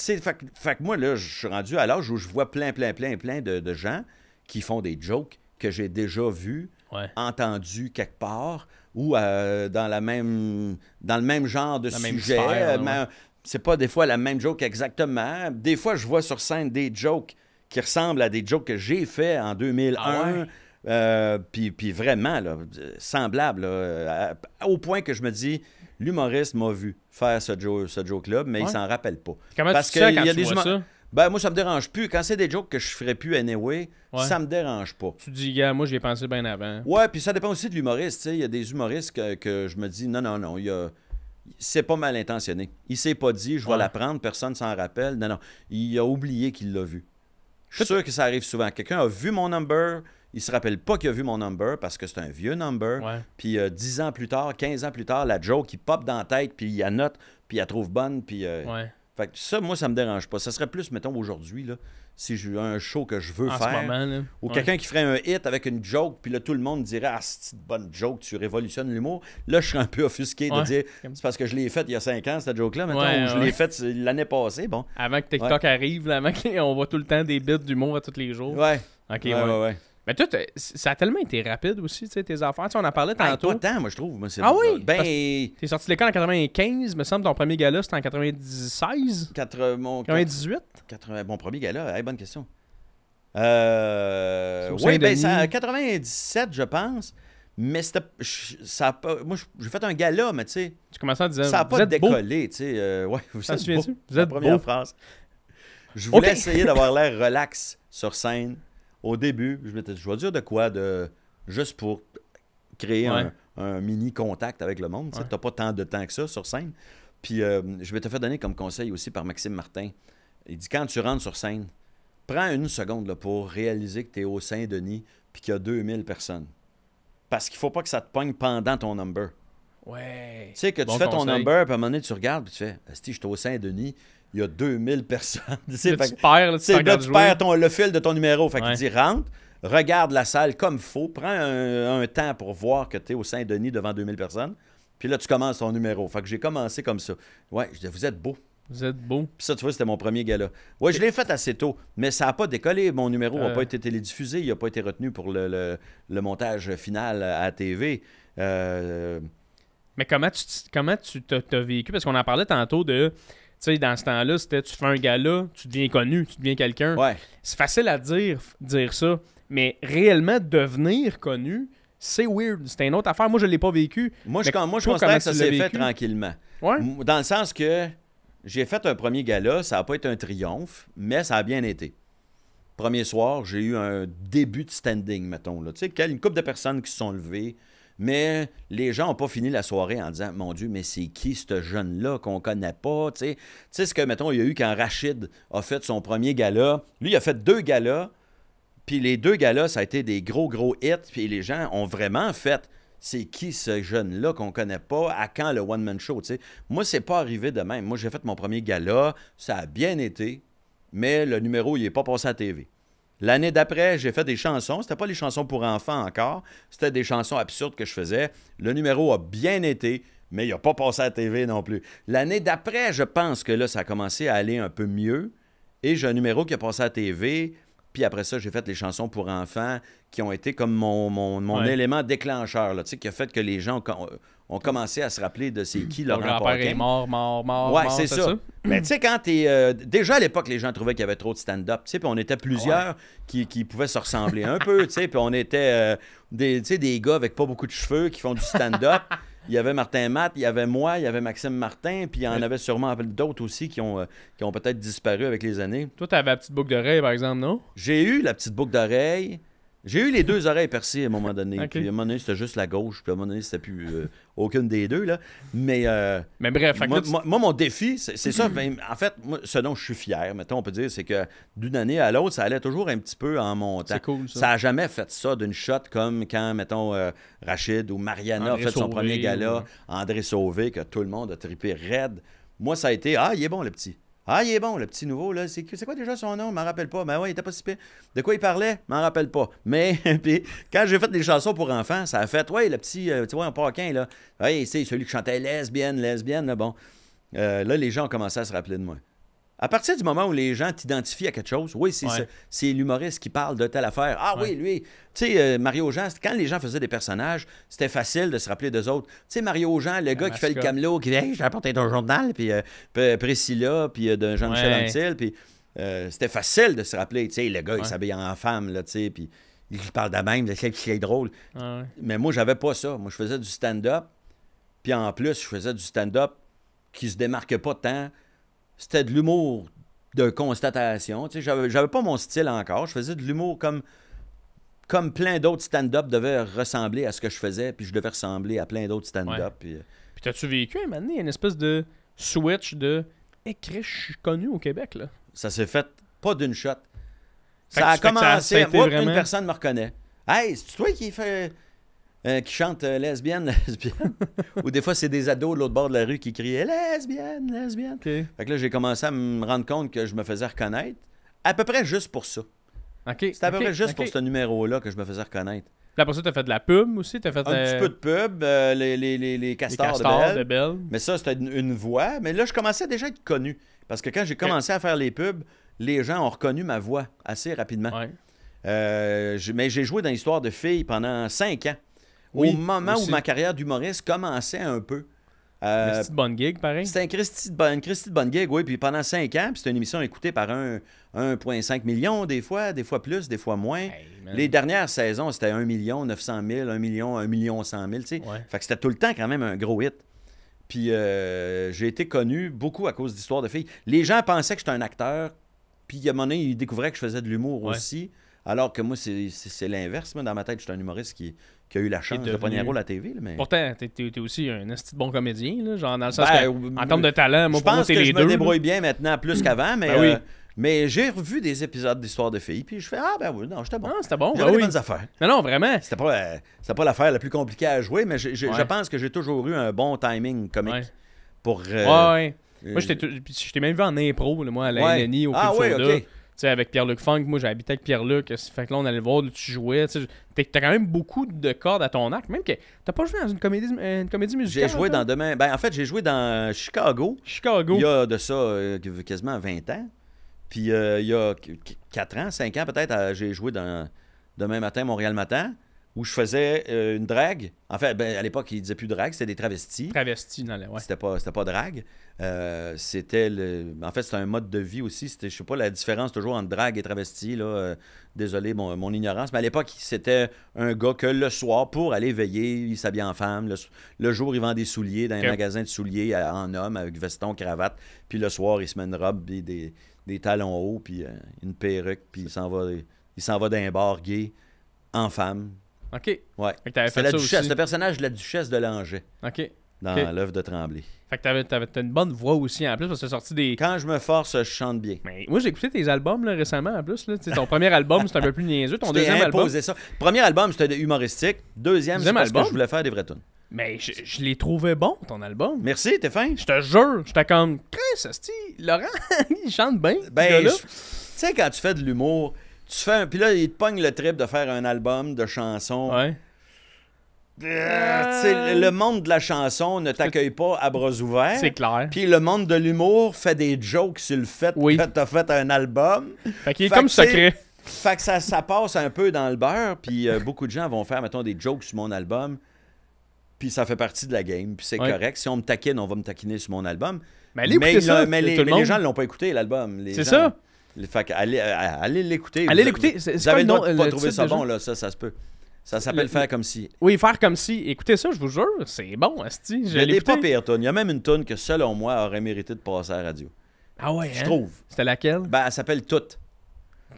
sais, fait que moi, là, je suis rendu à l'âge où je vois plein de gens qui font des jokes que j'ai déjà vus, Ouais. entendus quelque part, ou dans le même genre de La même sujet. sphère, là, mais c'est pas des fois la même joke exactement. Des fois, je vois sur scène des jokes qui ressemblent à des jokes que j'ai fait en 2001. Ah Puis vraiment, là, semblable, là, au point que je me dis, l'humoriste m'a vu faire ce joke-là, mais il Ouais. s'en rappelle pas. Comment Parce tu te sens que quand il y a tu des vois ça? Ben, moi, ça me dérange plus. Quand c'est des jokes que je ferais plus anyway, Ouais. ça me dérange pas. Tu te dis, gars, moi, j'y ai pensé bien avant. Ouais, puis ça dépend aussi de l'humoriste. Tu sais, il y a des humoristes que je me dis, non, c'est pas mal intentionné. Il s'est pas dit, je vais Ouais. l'apprendre, personne s'en rappelle. Non, il a oublié qu'il l'a vu. Je suis sûr que ça arrive souvent. Quelqu'un a vu mon number, il se rappelle pas qu'il a vu mon number parce que c'est un vieux number. Ouais. Puis 10 ans plus tard, 15 ans plus tard, la joke, il pop dans la tête, puis il la note, puis il la trouve bonne, puis... Ouais. Fait que ça, moi, ça me dérange pas. Ça serait plus, mettons, aujourd'hui, là, si j'ai un show que je veux En faire. ce moment, là. Ou Ouais. quelqu'un qui ferait un hit avec une joke, puis là, tout le monde dirait « Ah, c'est une bonne joke, tu révolutionnes l'humour. » Là, je serais un peu offusqué de Ouais. dire « C'est parce que je l'ai faite il y a 5 ans, cette joke-là, mettons, Ouais, ou je ouais. l'ai faite l'année passée. » Bon. Avant que TikTok arrive, là, avant qu'on voit tout le temps des bits d'humour à tous les jours. Ouais. Ok, Ouais. Mais toi, ça a tellement été rapide aussi, tu sais, tes affaires. Tu sais, on en parlait Ah, tantôt. pas tant, moi, je trouve. Moi, c'est Ah oui? Ben, T'es sorti de l'école en 95, me semble, ton premier gala, c'était en 96? 98? Mon premier gars-là, hey, bonne question. Au Oui, Saint-Denis. ben, c'est en 97, je pense. Mais c'était. Ça a pas, moi, j'ai fait un gala, mais tu sais, Tu commençais en disant, ça n'a vous pas êtes beau. décollé, tu sais. Ouais, vous T'en êtes souviens-tu? beau. Vous La êtes première beau. phrase. Je voulais Ok. essayer d'avoir l'air relax sur scène. Au début, je m'étais dit, je vais dire de quoi, juste pour créer Ouais. un mini contact avec le monde. Tu Ouais. n'as pas tant de temps que ça sur scène. Puis je m'étais fait donner comme conseil aussi par Maxime Martin. Il dit, quand tu rentres sur scène, prends une seconde là, pour réaliser que tu es au Saint-Denis puis qu'il y a 2000 personnes. Parce qu'il faut pas que ça te pogne pendant ton number. Ouais. Tu sais, que Bon tu fais ton conseil. number, puis à un moment donné, tu regardes, puis tu fais, Asti, je suis au Saint-Denis, il y a 2000 personnes. Tu sais, Là, fait tu que- perds, là, tu tu sais, te là, regardes tu jouer. perds le fil de ton numéro. Fait qu'il Ouais. dit, rentre, regarde la salle comme faut, prends un temps pour voir que tu es au Saint-Denis devant 2000 personnes, puis là, tu commences ton numéro. Fait que j'ai commencé comme ça. Ouais, je dis, vous êtes beau. Vous êtes beau. Puis ça, tu vois, c'était mon premier gala. Ouais, je l'ai fait assez tôt, mais ça n'a pas décollé. Mon numéro n'a Euh. pas été télédiffusé, il n'a pas été retenu pour le montage final à la TV. Mais comment tu t'as vécu? Parce qu'on en parlait tantôt de... Tu sais, dans ce temps-là, c'était tu fais un gala, tu deviens connu, tu deviens quelqu'un. Ouais. C'est facile à dire ça, mais réellement devenir connu, c'est weird. C'est une autre affaire. Moi, je l'ai pas vécu. Moi, je Mais toi, considère comment que ça tu l'as s'est fait vécu? tranquillement. Ouais. Dans le sens que j'ai fait un premier gala, ça n'a pas été un triomphe, mais ça a bien été. Premier soir, j'ai eu un début de standing, mettons. Là. Tu sais, une couple de personnes qui se sont levées, mais les gens n'ont pas fini la soirée en disant « Mon Dieu, mais c'est qui ce jeune-là qu'on connaît pas? » Tu sais ce que, mettons, il y a eu quand Rachid a fait son premier gala. Lui, il a fait 2 galas, puis les 2 galas, ça a été des gros hits, puis les gens ont vraiment fait... C'est qui ce jeune-là qu'on connaît pas? À quand le one-man show? T'sais? Moi, c'est pas arrivé de même. Moi, j'ai fait mon premier gala, ça a bien été, mais le numéro, il n'est pas passé à la TV. L'année d'après, j'ai fait des chansons. C'était pas les chansons pour enfants encore. C'était des chansons absurdes que je faisais. Le numéro a bien été, mais il n'a pas passé à la TV non plus. L'année d'après, je pense que là, ça a commencé à aller un peu mieux. Et j'ai un numéro qui a passé à la TV. Puis après ça, j'ai fait les chansons pour enfants qui ont été comme mon Ouais. élément déclencheur, là, qui a fait que les gens ont commencé à se rappeler de c'est qui Ton Laurent grand-père est Paquin. mort. Ouais, mort, c'est ça. Mais tu sais, quand t'es... déjà, à l'époque, les gens trouvaient qu'il y avait trop de stand-up, tu sais, puis on était plusieurs qui pouvaient se ressembler un peu, tu sais, puis on était des gars avec pas beaucoup de cheveux qui font du stand-up. Il y avait Martin Matt, il y avait moi, il y avait Maxime Martin, puis il y en avait sûrement d'autres aussi qui ont peut-être disparu avec les années. Toi, t'avais la petite boucle d'oreille, par exemple, non? J'ai eu la petite boucle d'oreille. J'ai eu les deux oreilles percées à un moment donné. Ok. Puis à un moment donné, c'était juste la gauche. Puis à un moment donné, c'était plus aucune des deux. Là. Mais bref, fait que moi, là, tu- moi, mon défi, c'est ça. Ben, en fait, moi, ce dont je suis fier, mettons, on peut dire, c'est que d'une année à l'autre, ça allait toujours un petit peu en montant. c'est cool, ça. Ça n'a jamais fait ça d'une shot comme quand, mettons, Rachid ou Mariana André a fait son Sauvé, premier gala, ouais. André Sauvé, que tout le monde a trippé raide. Moi, ça a été « Ah, il est bon, le petit. Ah, il est bon, le petit nouveau, là. C'est quoi déjà son nom? Je m'en rappelle pas. Ben ouais, il était pas si pire. De quoi il parlait? Je m'en rappelle pas. Mais, puis, quand j'ai fait des chansons pour enfants, ça a fait, ouais, le petit, tu vois, un Paquin, là. Ouais, c'est celui qui chantait lesbienne, là, bon. Là, les gens ont commencé à se rappeler de moi. À partir du moment où les gens t'identifient à quelque chose, oui, Ouais. c'est l'humoriste qui parle de telle affaire. Ah oui, lui. Tu sais, Mario Jean, quand les gens faisaient des personnages, c'était facile de se rappeler d'eux autres. Tu sais, Mario Jean, le gars qui fait le mascotte. camelot, qui dit Hey, j'ai apporté ton journal, puis Priscilla, puis de Jean-Michel Ouais. Anctil, puis c'était facile de se rappeler. Tu sais, le gars, il Ouais. s'habille en femme, là, tu sais, puis il parle de même, c'est drôle. Ah ouais. Mais moi, j'avais pas ça. Moi, je faisais du stand-up, puis en plus, je faisais du stand-up qui se démarquait pas tant. C'était de l'humour de constatation. Tu sais, j'avais pas mon style encore. Je faisais de l'humour comme plein d'autres stand-up devaient ressembler à ce que je faisais, puis je devais ressembler à plein d'autres stand-up. Ouais. Puis, Puis t'as-tu vécu un moment donné, une espèce de switch de Chris, je suis connu au Québec, là. ça s'est fait pas d'une shot. Fait Ça a que ça a commencé. été Moi, vraiment- une personne me reconnaît. Hey, c'est toi qui fait. Qui chante lesbienne. Ou des fois, c'est des ados de l'autre bord de la rue qui criaient lesbienne, lesbienne. OK. Fait que là, j'ai commencé à me rendre compte que je me faisais reconnaître. À peu près juste pour ça. OK. C'était à peu près juste OK. pour ce numéro-là que je me faisais reconnaître. Puis après ça, t'as fait de la pub aussi? T'as fait Un petit peu de pub, les les castors, castors de Belle. de Belle. Mais ça, c'était une voix. Mais là, je commençais déjà à être connu. Parce que quand j'ai commencé à faire les pubs, les gens ont reconnu ma voix assez rapidement. Ouais. Mais j'ai joué dans l'histoire de filles pendant 5 ans. Oui, au moment aussi. où ma carrière d'humoriste commençait un peu. Une petite bonne gig, pareil. C'était une Christie de bonne gig, oui. Puis pendant 5 ans, puis c'était une émission écoutée par 1,5 million des fois plus, des fois moins. Hey, man. Les dernières saisons, c'était 1 million 900 000, 1 million 100 000, tu sais. Ouais. Fait que c'était tout le temps quand même un gros hit. Puis j'ai été connu beaucoup à cause d'histoires de filles. Les gens pensaient que j'étais un acteur, puis à un moment donné, ils découvraient que je faisais de l'humour Ouais. aussi. Alors que moi, c'est l'inverse. Moi, dans ma tête, j'étais un humoriste qui a eu la chance de devenu- pogner un rôle à la TV. Là, mais... Pourtant, t'es aussi un esti de bon comédien, là, genre dans le sens Ben, que, en termes de talent, moi, je pour moi, pense t'es que les je deux. me là. débrouille bien maintenant, plus qu'avant, mais, Ben oui. mais j'ai revu des épisodes d'Histoire de filles, puis je fais Ah, ben oui, non, j'étais bon. Ah, c'était bon, J'avais ben des oui. bonnes affaires. Non, vraiment. C'était pas l'affaire la plus compliquée à jouer, mais je Ouais. pense que j'ai toujours eu un bon timing comique Ouais. pour. Ouais. Moi, je t'ai même vu en impro, là, moi, à la Ouais. LNI, au Ah, Club ouais, Soda. ok. Tu sais, avec Pierre-Luc Funk, moi, j'habitais avec Pierre-Luc. Fait que là, on allait le voir, là, tu jouais. Tu sais, t'as quand même beaucoup de cordes à ton arc. Même que t'as pas joué dans une comédie musicale. J'ai joué toi? dans demain. Ben, en fait, j'ai joué dans Chicago. Chicago. Il y a de ça quasiment 20 ans. Puis il y a 4 ans, 5 ans peut-être, j'ai joué dans Demain matin, Montréal matin, où je faisais une drague. En fait, ben, à l'époque, ils disaient plus drague, c'était des travestis. Travesti dans la. Ouais. C'était pas drague. En fait, c'était un mode de vie aussi. Je sais pas la différence toujours entre drague et travesti. Là. Désolé mon ignorance. Mais à l'époque, c'était un gars que le soir, pour aller veiller, il s'habille en femme. Le jour, il vend des souliers dans un Ok. magasin de souliers en homme avec veston, cravate. Puis le soir, il se met une robe, puis des talons hauts, puis une perruque. Puis il s'en va d'un bar gay en femme. OK. Ouais. Fait que t'avais C'est fait la ça duchesse, aussi. le personnage de la duchesse de Langeais OK. dans Ok. l'œuvre de Tremblay. Fait que t'as une bonne voix aussi, en plus, parce que t'as sorti des... Quand je me force, je chante bien. Mais moi, j'ai écouté tes albums, là, récemment, en plus. Là. Tu sais, ton premier album, c'est un peu plus niaiseux. Ton Je t'ai deuxième album... imposé ça. Premier album, c'était humoristique. Deuxième, c'est Deuxième parce que album? je voulais faire des vrais tunes. Mais je l'ai trouvé bon, ton album. Merci, t'es fin. Je te jure, j'étais comme... Chris, asti, Laurent, il chante bien, ce Ben, gars-là. tu sais, quand tu fais de l'humour, tu fais un... Puis là, il te pogne le trip de faire un album de chansons. Ouais. Tu sais, le monde de la chanson ne t'accueille pas à bras ouverts. C'est clair. Puis le monde de l'humour fait des jokes sur le fait Oui. que t'as fait un album. Fait qu'il est Fait comme que c'est- secret. Fait que ça passe un peu dans le beurre, puis beaucoup de gens vont faire, mettons, des jokes sur mon album, puis ça fait partie de la game, puis c'est Ouais. correct. Si on me taquine, on va me taquiner sur mon album. Mais allez écouter ça, mais tout le les monde. gens ne l'ont pas écouté, l'album. C'est ça. Fait que allez l'écouter. Allez l'écouter. Vous avez le droit de pas trouver titre ça déjà? bon, là, ça se peut. Ça s'appelle Faire comme si. Oui, faire comme si. Écoutez ça, je vous jure, c'est bon, asti. Il y a des pas pires tunes. Il y a même une tune que, selon moi, aurait mérité de passer à la radio. Ah ouais, Je trouve. C'était laquelle? Ben, elle s'appelle Toute.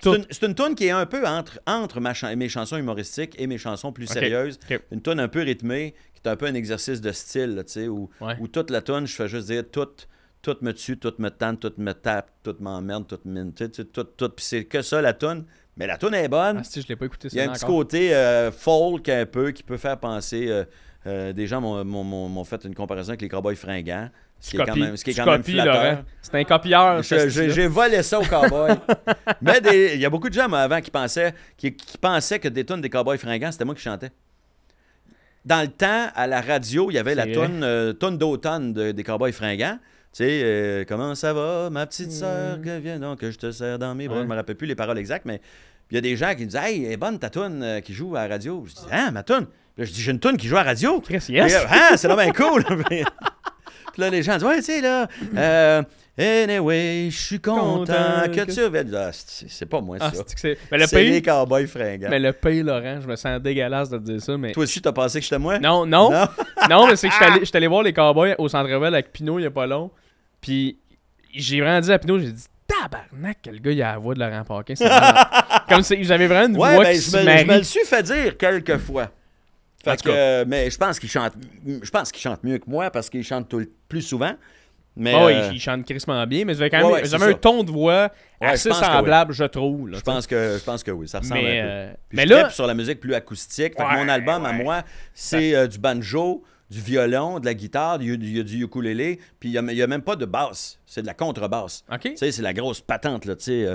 C'est une tune qui est un peu entre mes chansons humoristiques et mes chansons plus sérieuses. Ok. Une tune un peu rythmée, qui est un peu un exercice de style, tu sais, où toute la tune, je fais juste dire tout me tue, tout me tente, tout me tape, tout m'emmerde, tout me... Tu sais, tout. Puis c'est que ça, la tune. Mais la tune est bonne. Ah, si, je l'ai pas écouté ça. Il y a un petit côté folk un peu qui peut faire penser... des gens m'ont fait une comparaison avec les Cowboys fringants. Ce qui est quand même flatteur. C'est un copieur. J'ai volé ça aux Cowboys. Mais il y a beaucoup de gens, moi, avant, qui pensaient que des tunes des Cowboys fringants, c'était moi qui chantais. Dans le temps, à la radio, il y avait la tune d'automne des Cowboys fringants. Tu sais, comment ça va, ma petite sœur, que viens donc que je te serre dans mes bras. Je me rappelle plus les paroles exactes, mais il y a des gens qui me disent « Hey, elle est bonne ta tune qui joue à la radio. » Je dis « Ah, ma tune. » Là, je dis « J'ai une tune qui joue à la radio. » Chris, yes. Ah, c'est là bien cool. Puis là, les gens disent « Ouais, tu sais, là, anyway, je suis content que tu reviennes. Ah, c'est pas moi, ça. C'est les Cowboys fringants. Mais le pays, Laurent, je me sens dégueulasse de te dire ça. Mais... Toi aussi, t'as pensé que j'étais moi? Non, mais c'est que je suis allé voir les Cowboys au Centre-Ville avec Pinot il y a pas long. Puis j'ai vraiment dit à Pinot, j'ai dit tabarnak, quel gars il a la voix de Laurent Paquin. Comme si j'avais vraiment une voix qui se marie. Je me le suis fait dire quelques fois. Mais je pense qu'il chante mieux que moi parce qu'il chante plus souvent. Mais il chante crissement bien, mais vous avez quand même un ton de voix assez semblable, je trouve. Là, je pense que oui, ça ressemble un peu. Puis mais je là, trippe sur la musique plus acoustique. Fait que mon album, à moi, c'est du banjo, du violon, de la guitare, il y a du ukulélé, puis il y a même pas de basse. C'est de la contrebasse. OK. Tu sais, c'est la grosse patente, là, tu sais.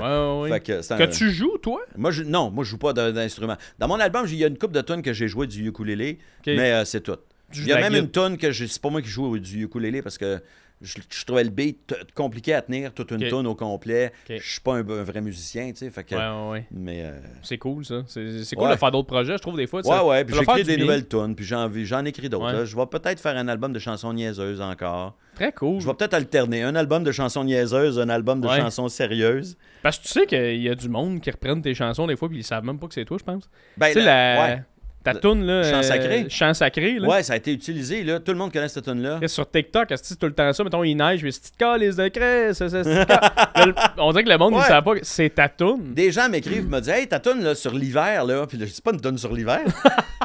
Fait que tu joues, toi? Moi, je joue pas d'instrument. Dans mon album, il y a une couple de tunes que j'ai joué du ukulélé, mais c'est tout. Il y a même une tune que c'est pas moi qui joue du ukulélé parce que je trouvais le beat compliqué à tenir, toute une tune au complet. Je suis pas un vrai musicien, tu sais. Fait que, mais c'est cool, ça. C'est cool de faire d'autres projets, je trouve, des fois. Ouais, puis j'écris des nouvelles tunes, puis j'en écris d'autres. Je vais peut-être faire un album de chansons niaiseuses encore. Très cool. Je vais peut-être alterner un album de chansons niaiseuses, un album de chansons sérieuses. Parce que tu sais qu'il y a du monde qui reprennent tes chansons des fois, puis ils savent même pas que c'est toi, je pense. Ben, tu sais, ta toune, là. Chant sacré, là. Ouais, ça a été utilisé, là. Tout le monde connaît cette toune-là. Sur TikTok, c'est tout le temps ça. Mettons, il neige, mais c'est calice de craie, on dirait que le monde, il ne savent pas que c'est ta toune. Des gens m'écrivent, me disent, hey, ta toune, là, sur l'hiver, là. Puis là, je dis pas une toune sur l'hiver.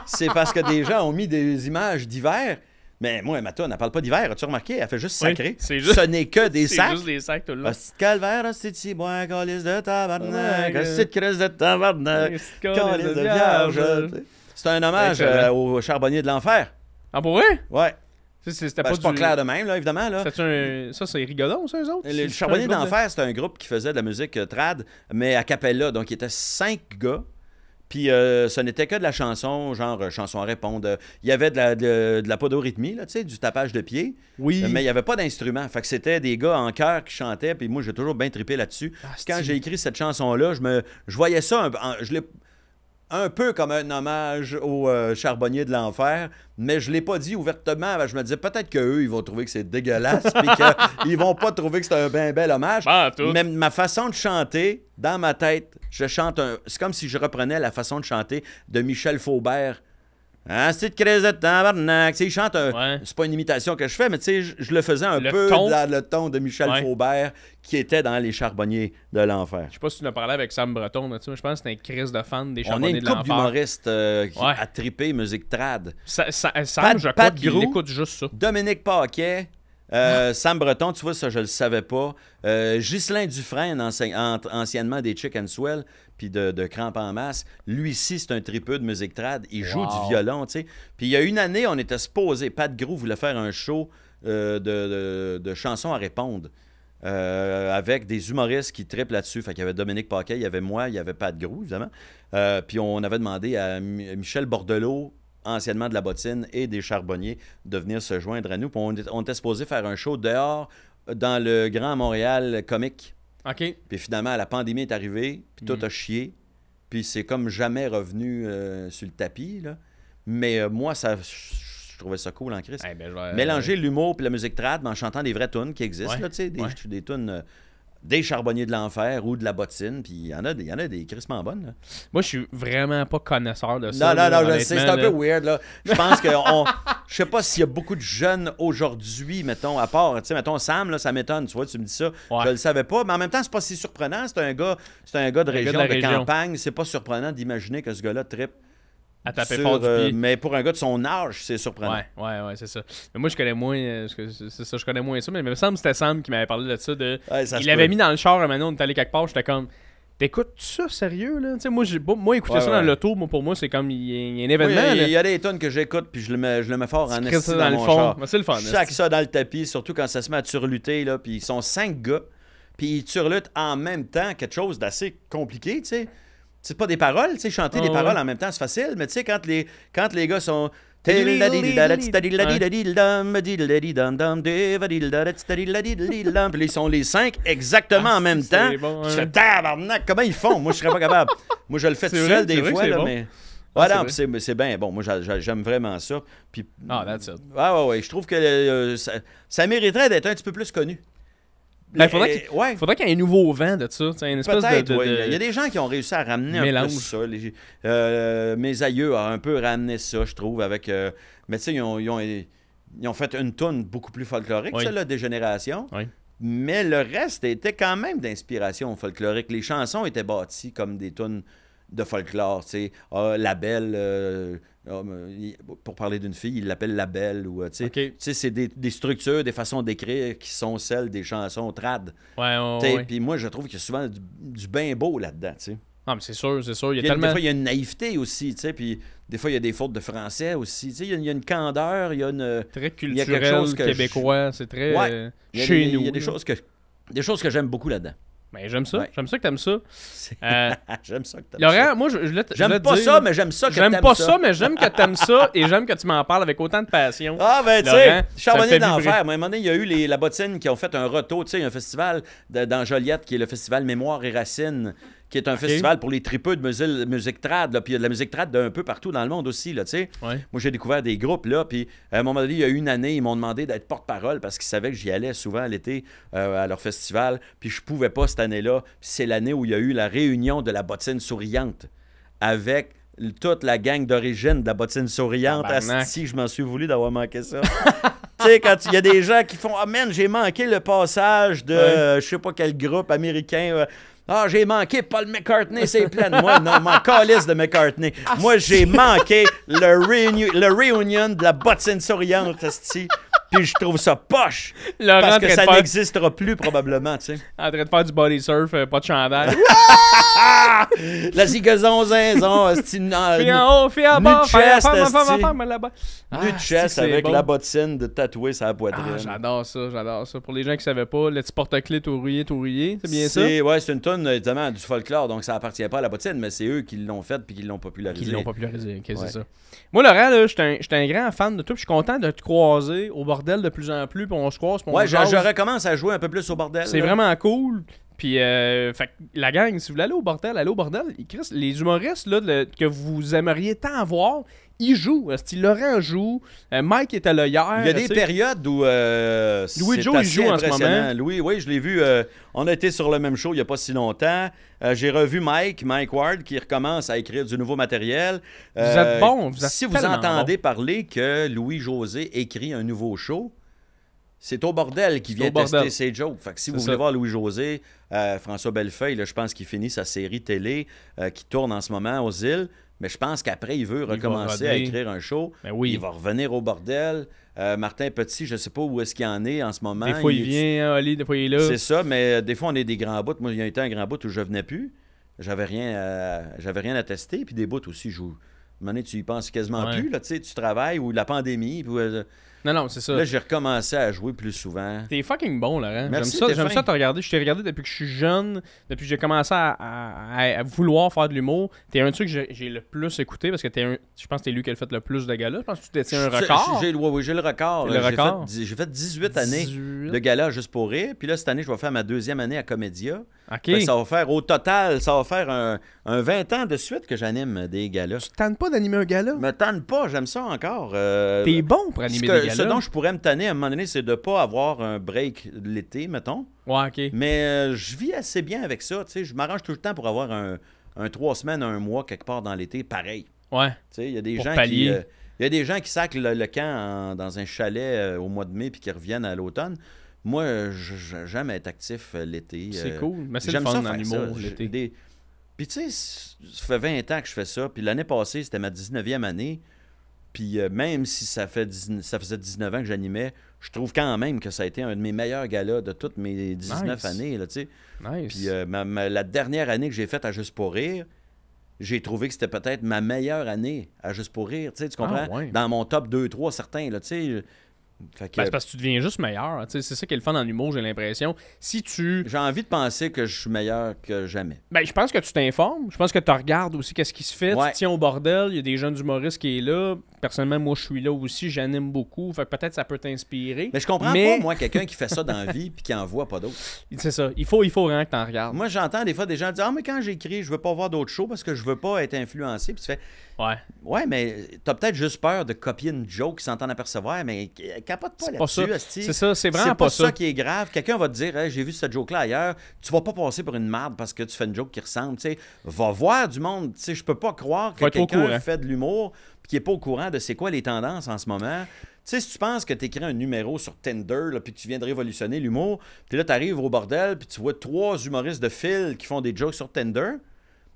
C'est parce que des gens ont mis des images d'hiver. Mais moi, ma toune, elle parle pas d'hiver. As-tu remarqué? Elle fait juste sacré. Ce n'est que des sacs. C'est juste des sacs, tout le long. C'est calvaire, c'est petit bois, calice de tabarnak. C'est crise de tabarnak. Calice de vierge. C'est un hommage au charbonnier de l'enfer. Ah, pour vrai? Ouais. C'était pas clair de même, là, évidemment. Là. Ça, c'est Rigodon, ça, eux autres? Le charbonnier de l'enfer, c'était un groupe qui faisait de la musique trad, mais à cappella. Donc, il était 5 gars. Puis, ce n'était que de la chanson, genre chanson à répondre. Il y avait de la podorythmie, là, tu sais, du tapage de pied. Oui. Mais il n'y avait pas d'instrument. Fait que c'était des gars en chœur qui chantaient. Puis moi, j'ai toujours bien trippé là-dessus. Quand j'ai écrit cette chanson-là, je voyais ça un peu comme un hommage au charbonnier de l'enfer, mais je ne l'ai pas dit ouvertement. Je me disais peut-être qu'eux, ils vont trouver que c'est dégueulasse, puis qu'ils vont pas trouver que c'est un bien bel hommage. Mais ma façon de chanter, dans ma tête, c'est comme si je reprenais la façon de chanter de Michel Faubert. Ah, c'est de crise de tabarnak. Il chante c'est pas une imitation que je fais, mais tu sais, je le faisais un peu dans le ton de Michel Faubert qui était dans Les Charbonniers de l'Enfer. Je sais pas si tu en as parlé avec Sam Breton là-dessus, mais je pense que c'est un crise de fan des Charbonniers de l'Enfer. On est une couple d'humoristes qui a trippé musique trad. Sam, je crois qu'il écoute juste ça. Dominique Paquet, Sam Breton, tu vois, ça, je le savais pas. Ghislain Dufresne, anciennement des Chick and Swell, puis de Crampe en masse. Lui ici, c'est un tripeux de musique trad. Il joue du violon, tu sais. Puis il y a une année, on était supposé, Pat Grou voulait faire un show de chansons à répondre. Avec des humoristes qui trippent là-dessus. Fait qu'il y avait Dominique Paquet, il y avait moi, il y avait Pat Grou, évidemment. Puis on avait demandé à Michel Bordelot, anciennement de la Bottine et des Charbonniers, de venir se joindre à nous. Puis on était supposé faire un show dehors dans le Grand Montréal Comique. OK. Puis finalement, la pandémie est arrivée, puis tout a chié. Puis c'est comme jamais revenu sur le tapis, là. Mais moi, je trouvais ça cool en Christ. Eh ben, je vais- Mélanger l'humour et la musique trad, mais en chantant des vraies tunes qui existent, Ouais, là, tu sais, ouais. des tunes des charbonniers de l'enfer ou de la bottine, puis il y en a des crissement bonnes. Là. Moi, je suis vraiment pas connaisseur de Non, ça. non, là, non, je sais, c'est honnêtement, un là. peu weird, là. Je pense que je sais pas s'il y a beaucoup de jeunes aujourd'hui, mettons, à part, tu sais, mettons, Sam, là, ça m'étonne, tu vois, tu me dis ça. Ouais. Je le savais pas, mais en même temps, c'est pas si surprenant. C'est un gars de région, de la de région. campagne. C'est pas surprenant d'imaginer que ce gars-là trippe. À taper sur, fort du pied. mais pour un gars de son âge, c'est surprenant. Ouais, c'est ça. Mais moi, je connais moins, c'est ça, je connais moins ça, mais il me semble que c'était Sam qui m'avait parlé de ça. Ouais, ça Il se l'avait peut. mis dans le char, maintenant, on est allé quelque part, j'étais comme, t'écoutes ça, sérieux, là? Tu sais, moi, écouter Ouais, ça ouais. dans l'auto, moi, pour moi, c'est comme, il y a un Oui, événement, il là. y a des tonnes que j'écoute, puis je le mets fort en Tu crées esti ça dans dans le mon fond. char. Mais c'est le fun, Je sac esti. ça dans le tapis, surtout quand ça se met à turluter, là, puis ils sont 5 gars, puis ils turlutent en même temps, quelque chose d'assez compliqué, tu sais. C'est pas des paroles, tu sais, chanter des ouais. paroles en même temps, c'est facile, mais tu sais, quand les gars sont... Puis là, ils sont les 5 exactement en même temps. c'est bon, Tu ouais. fais tabarnak, comment ils font? Moi, je serais pas capable. Moi, je le fais tout C'est seul vrai, des c'est vrai fois, que c'est là, bon. mais... Ah, Voilà, c'est c'est bien bon. Moi, j'aime vraiment ça. Puis, Ah, that's it. ouais. Je trouve que ça mériterait d'être un petit peu plus connu. Ben, faudrait Ouais. Faudrait qu'il y ait un nouveau vent de ça, tu sais, une espèce Peut-être, de... oui. Il y a des gens qui ont réussi à ramener mélange. un peu ça. Mes aïeux ont un peu ramené ça, je trouve, avec... mais tu sais, ils ont fait une toune beaucoup plus folklorique, Oui. ça, là, des générations. Oui. Mais le reste était quand même d'inspiration folklorique. Les chansons étaient bâties comme des tunes de folklore, tu sais. La Belle... pour parler d'une fille, il l'appelle La Belle. Ou, tu sais, Ok. Tu sais, c'est des structures, des façons d'écrire qui sont celles des chansons trad. Ouais, Tu sais, ouais. Puis moi, je trouve qu'il y a souvent du bien beau là-dedans, tu sais. Ah, mais c'est sûr, il y a Puis tellement... des fois, il y a une naïveté aussi, tu sais, puis des fois, il y a des fautes de français aussi, tu sais, il y a une candeur, il y a une... Très il y a quelque culturel, chose que québécois, c'est très Ouais. Il y a chez des- nous. Il y a des là. choses que j'aime beaucoup là-dedans. Ben, j'aime ça, Ouais. j'aime ça que t'aimes ça. C'est- Euh, j'aime ça que t'aimes ça. Laurent, moi, je voulais te J'aime pas dire, ça, mais j'aime ça que j'aime t'aimes pas ça, mais j'aime que t'aimes ça et j'aime que tu m'en parles avec autant de passion. Ah, ben, tu Laurent, sais, ça me Charbonnier fait d'enfer. vibrer. À un moment donné, il y a eu la bottine qui ont fait un retour. Tu sais, il y a un festival dans Joliette qui est le festival Mémoire et Racines, qui est un festival pour les tripeux de musique trad. Là, puis il y a de la musique trad d'un peu partout dans le monde aussi, là, tu sais. Ouais. Moi, j'ai découvert des groupes, là, puis à un moment donné, il y a eu une année, ils m'ont demandé d'être porte-parole parce qu'ils savaient que j'y allais souvent l'été à leur festival, puis je pouvais pas cette année-là. Puis c'est l'année où il y a eu la réunion de la bottine souriante avec toute la gang d'origine de la bottine souriante. Tabarnak. Asti, je m'en suis voulu d'avoir manqué ça. Tu sais, quand il y a des gens qui font « Ah, man, j'ai manqué le passage de je sais pas quel groupe américain. Ah, j'ai manqué Paul McCartney, c'est plein de moi. Non, mon calice de McCartney. Moi, j'ai manqué le reunion de la bottine souriante, asti. Puis je trouve ça poche. Laurent Parce en que train de ça faire- n'existera plus, probablement, tu sais. en train de faire du body surf, pas de chandail. La zigazon zinzon, asti. Fais en haut, fais en bas, Nu fais chest, esti. femme là-bas. Nu de chest avec la bottine de tatouer sur la poitrine. Ah, j'adore ça. Pour les gens qui savaient pas, le petit porte-clés tourrier, c'est bien ça? Ouais, c'est une tonne, évidemment, du folklore, donc ça appartient pas à la bottine, mais c'est eux qui l'ont faite puis qui l'ont popularisé. Qui l'ont popularisé, ok, Ouais. c'est ça. Moi, Laurent, là, j'étais un grand fan de toi, puis je suis content de te croiser au bordel de plus en plus, puis on se croise, puis on Ouais, jase. je recommence à jouer un peu plus au bordel. C'est là. vraiment cool. Puis, fait que la gang, si vous voulez aller au bordel, Chris, les humoristes là, que vous aimeriez tant voir, ils jouent. Laurent joue, Mike était là hier. Il y a des tu sais. périodes où Louis c'est Joe, il assez joue en ce impressionnant. moment. Louis, oui, je l'ai vu. On a été sur le même show il n'y a pas si longtemps. J'ai revu Mike Ward, qui recommence à écrire du nouveau matériel. Vous êtes bon, vous êtes Si vous tellement entendez parler que Louis-José écrit un nouveau show, c'est au bordel qui C'est vient au bordel. tester ses jokes. Fait que si C'est vous ça. voulez voir Louis-José, François Bellefeuille, là, je pense qu'il finit sa série télé qui tourne en ce moment aux îles. Mais je pense qu'après, il veut va recommencer à revenir. écrire un show. Ben oui. Il va revenir au bordel. Martin Petit, je sais pas où est-ce qu'il en est en ce moment. Des fois, il vient, Ali, des fois, il est là. C'est ça, mais des fois, on est des grands bouts. Moi, il y a été un grand bout où je venais plus. J'avais rien à tester. Puis des bouts aussi, un moment donné, tu y penses quasiment Ouais. plus. Là, tu sais, tu travailles ou la pandémie. Puis, Non, c'est ça. Là, j'ai recommencé à jouer plus souvent. T'es fucking bon, Laurent. Merci, J'aime t'es ça fin. te regarder. Je t'ai regardé depuis que je suis jeune, depuis que j'ai commencé à vouloir faire de l'humour. T'es un de ceux que j'ai le plus écouté parce que je pense que t'es lui qui a fait le plus de galas. Je pense que tu détiens un record. J'ai le record. Le record. J'ai fait 18 années 18. de gala juste pour rire. Puis là, cette année, je vais faire ma 2e année à Comédia. Ok. Fait que ça va faire, au total, ça va faire un 20 ans de suite que j'anime des galas. Tu te tannes pas d'animer un gala? Me tanne pas, j'aime ça encore. T'es bon pour animer des galas. Ce dont je pourrais me tanner à un moment donné, c'est de ne pas avoir un break l'été, mettons. Ouais, ok. Mais je vis assez bien avec ça. Tu sais, je m'arrange tout le temps pour avoir un 3 semaines, un mois, quelque part dans l'été, pareil. Ouais. Tu sais, il y a des Pour gens pallier. il y a des gens qui sacrent le camp dans un chalet au mois de mai puis qui reviennent à l'automne. Moi, j'aime être actif l'été. C'est cool. Mais c'est le J'aime fun ça dans faire l'humour ça. l'été. Puis tu sais, ça fait 20 ans que je fais ça. Puis l'année passée, c'était ma 19e année. Puis même si ça faisait 19 ans que j'animais, je trouve quand même que ça a été un de mes meilleurs galas de toutes mes 19 Nice. années. Là, tu sais. Nice. Puis la dernière année que j'ai faite à Juste pour rire, j'ai trouvé que c'était peut-être ma meilleure année à Juste pour rire. Tu sais, tu comprends? Ah, ouais. Dans mon top 2-3 certains. Là, tu sais. Fait que, Ben, c'est parce que tu deviens juste meilleur. Tu sais, c'est ça qui est le fun dans l'humour, j'ai l'impression. Si tu. j'ai envie de penser que je suis meilleur que jamais. Ben, je pense que tu t'informes. Je pense que tu regardes aussi qu'est-ce qui se fait. Ouais. Tu tiens au bordel. Il y a des jeunes humoristes qui sont là. Personnellement, moi, je suis là aussi. J'anime beaucoup. Fait que peut-être ça peut t'inspirer. Mais je comprends Mais- pas, moi, quelqu'un qui fait ça dans la vie puis qui en voit pas d'autres. C'est ça. Il faut vraiment que tu en regardes. Moi, j'entends des fois des gens dire « Ah, mais quand j'écris, je veux pas voir d'autres shows parce que je veux pas être influencé. » Puis tu fais Ouais. « Ouais, mais t'as peut-être juste peur de copier une joke sans t'en apercevoir, mais capote pas C'est pas ça. là-dessus, asti. C'est ça. C'est vraiment C'est pas pas ça. ça qui est grave. Quelqu'un va te dire hey, j'ai vu cette joke-là ailleurs. Tu vas pas passer pour une marde parce que tu fais une joke qui ressemble. Tu sais, va voir du monde. Tu sais, je peux pas croire que Faut être au quelqu'un courant. fait de l'humour puis qui est pas au courant de c'est quoi les tendances en ce moment. Tu sais, si tu penses que tu écris un numéro sur Tinder là, puis que tu viens de révolutionner l'humour, puis là, tu arrives au bordel puis tu vois 3 humoristes de fil qui font des jokes sur Tinder.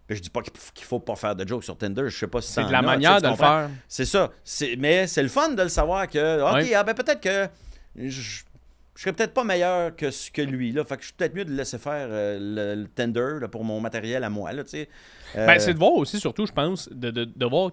Puis je dis pas qu'il faut pas faire de jokes sur Tinder. Je sais pas si C'est ça de la en a, manière tu sais, de tu le comprends? faire. C'est ça. Mais c'est le fun de le savoir que, OK, Ouais. ben peut-être que je serais peut-être pas meilleur que lui. Là. Fait que je suis peut-être mieux de laisser faire le Tinder là, pour mon matériel à moi. Là, tu sais. Ben, c'est de voir aussi, surtout, je pense, de voir,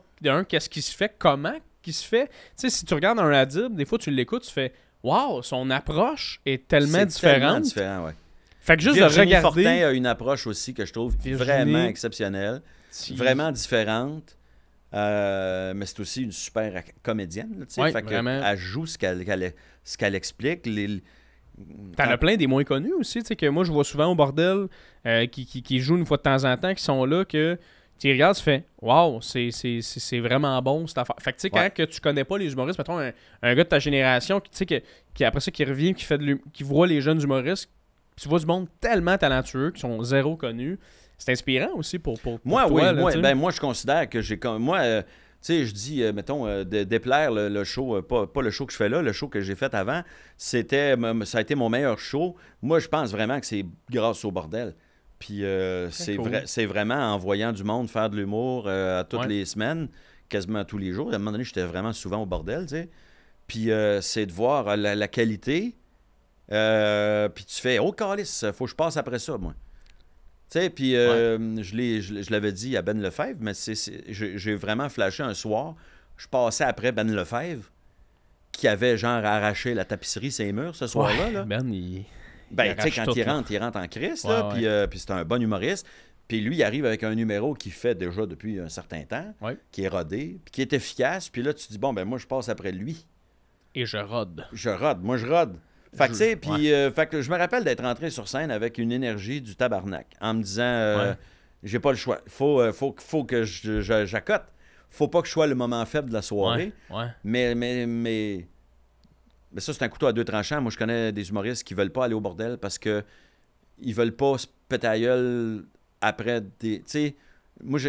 qu'est-ce qui se fait, comment qui se fait. Tu sais, si tu regardes un Adib, des fois, tu l'écoutes, tu fais « Wow, son approche est tellement c'est différente. tellement différent, ouais. » Fait que juste Virginie de regarder... Fortin a une approche aussi que je trouve Virginie- vraiment exceptionnelle, Si- vraiment différente. Mais c'est aussi une super comédienne. Là, tu sais. Ouais, Fait que vraiment. elle joue ce qu'elle explique. T'en as plein des moins connus aussi, tu sais, que moi, je vois souvent au bordel, qui jouent une fois de temps en temps, qui sont là, que tu regardes, tu fais « Wow, c'est vraiment bon, cette affaire. » Fait que tu sais, quand Ouais. que tu connais pas les humoristes, mettons un gars de ta génération, tu sais, qui après ça, qui revient, qui voit les jeunes humoristes, tu vois du monde tellement talentueux, qui sont zéro connus. C'est inspirant aussi pour Moi, toi, oui, là, tu sais. moi, je considère que j'ai comme. Moi, tu sais, je dis, mettons, de déplaire le show, pas le show que je fais là, le show que j'ai fait avant, ça a été mon meilleur show. Moi, je pense vraiment que c'est grâce au bordel. Puis cool. c'est vraiment en voyant du monde faire de l'humour à toutes Ouais. les semaines, quasiment tous les jours. À un moment donné, j'étais vraiment souvent au bordel, tu sais. Puis c'est de voir la qualité. Puis tu fais, oh, calice, faut que je passe après ça, moi. Tu sais, puis je l'avais dit à Ben Lefebvre, mais j'ai vraiment flashé un soir. Je passais après Ben Lefebvre, qui avait genre arraché la tapisserie ses murs ce soir-là. Ouais, Là. Ben, il Ben, tu sais, arrache quand tout, là. il rentre en crise, Ouais, là, ouais. puis c'est un bon humoriste. Puis lui, il arrive avec un numéro qu'il fait déjà depuis un certain temps, Ouais. qui est rodé, puis qui est efficace. Puis là, tu dis, bon, ben moi, je passe après lui. Et je rode. Je rode, moi je rode. Fait que, tu sais, puis Ouais. fait que je me rappelle d'être rentré sur scène avec une énergie du tabarnak, en me disant, Ouais. j'ai pas le choix. Faut que j'accote. Faut pas que je sois le moment faible de la soirée. Ouais. Mais ça, c'est un couteau à deux tranchants. Moi, je connais des humoristes qui veulent pas aller au bordel parce que ils veulent pas se péter à gueule après des... Tu sais, moi,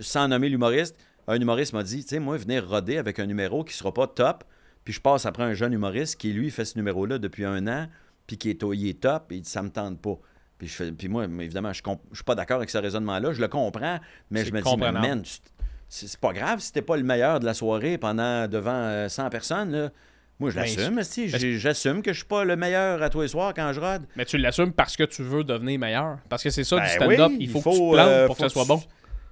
sans nommer l'humoriste, un humoriste m'a dit, tu sais, moi, venir roder avec un numéro qui sera pas top, puis je passe après un jeune humoriste qui, lui, fait ce numéro-là depuis 1 an, puis il est top, et il dit, ça me tente pas. Puis moi, évidemment, je suis pas d'accord avec ce raisonnement-là. Je le comprends, mais C'est je me dis, mais comprenable. man, c'est pas grave si t'es pas le meilleur de la soirée devant 100 personnes, là. Moi, je Ben, l'assume, esti. J'assume que je suis pas le meilleur à tous les soirs quand je rode. Mais tu l'assumes parce que tu veux devenir meilleur. Parce que c'est ça Ben du stand-up. oui, il faut que tu te plantes pour que ça soit bon.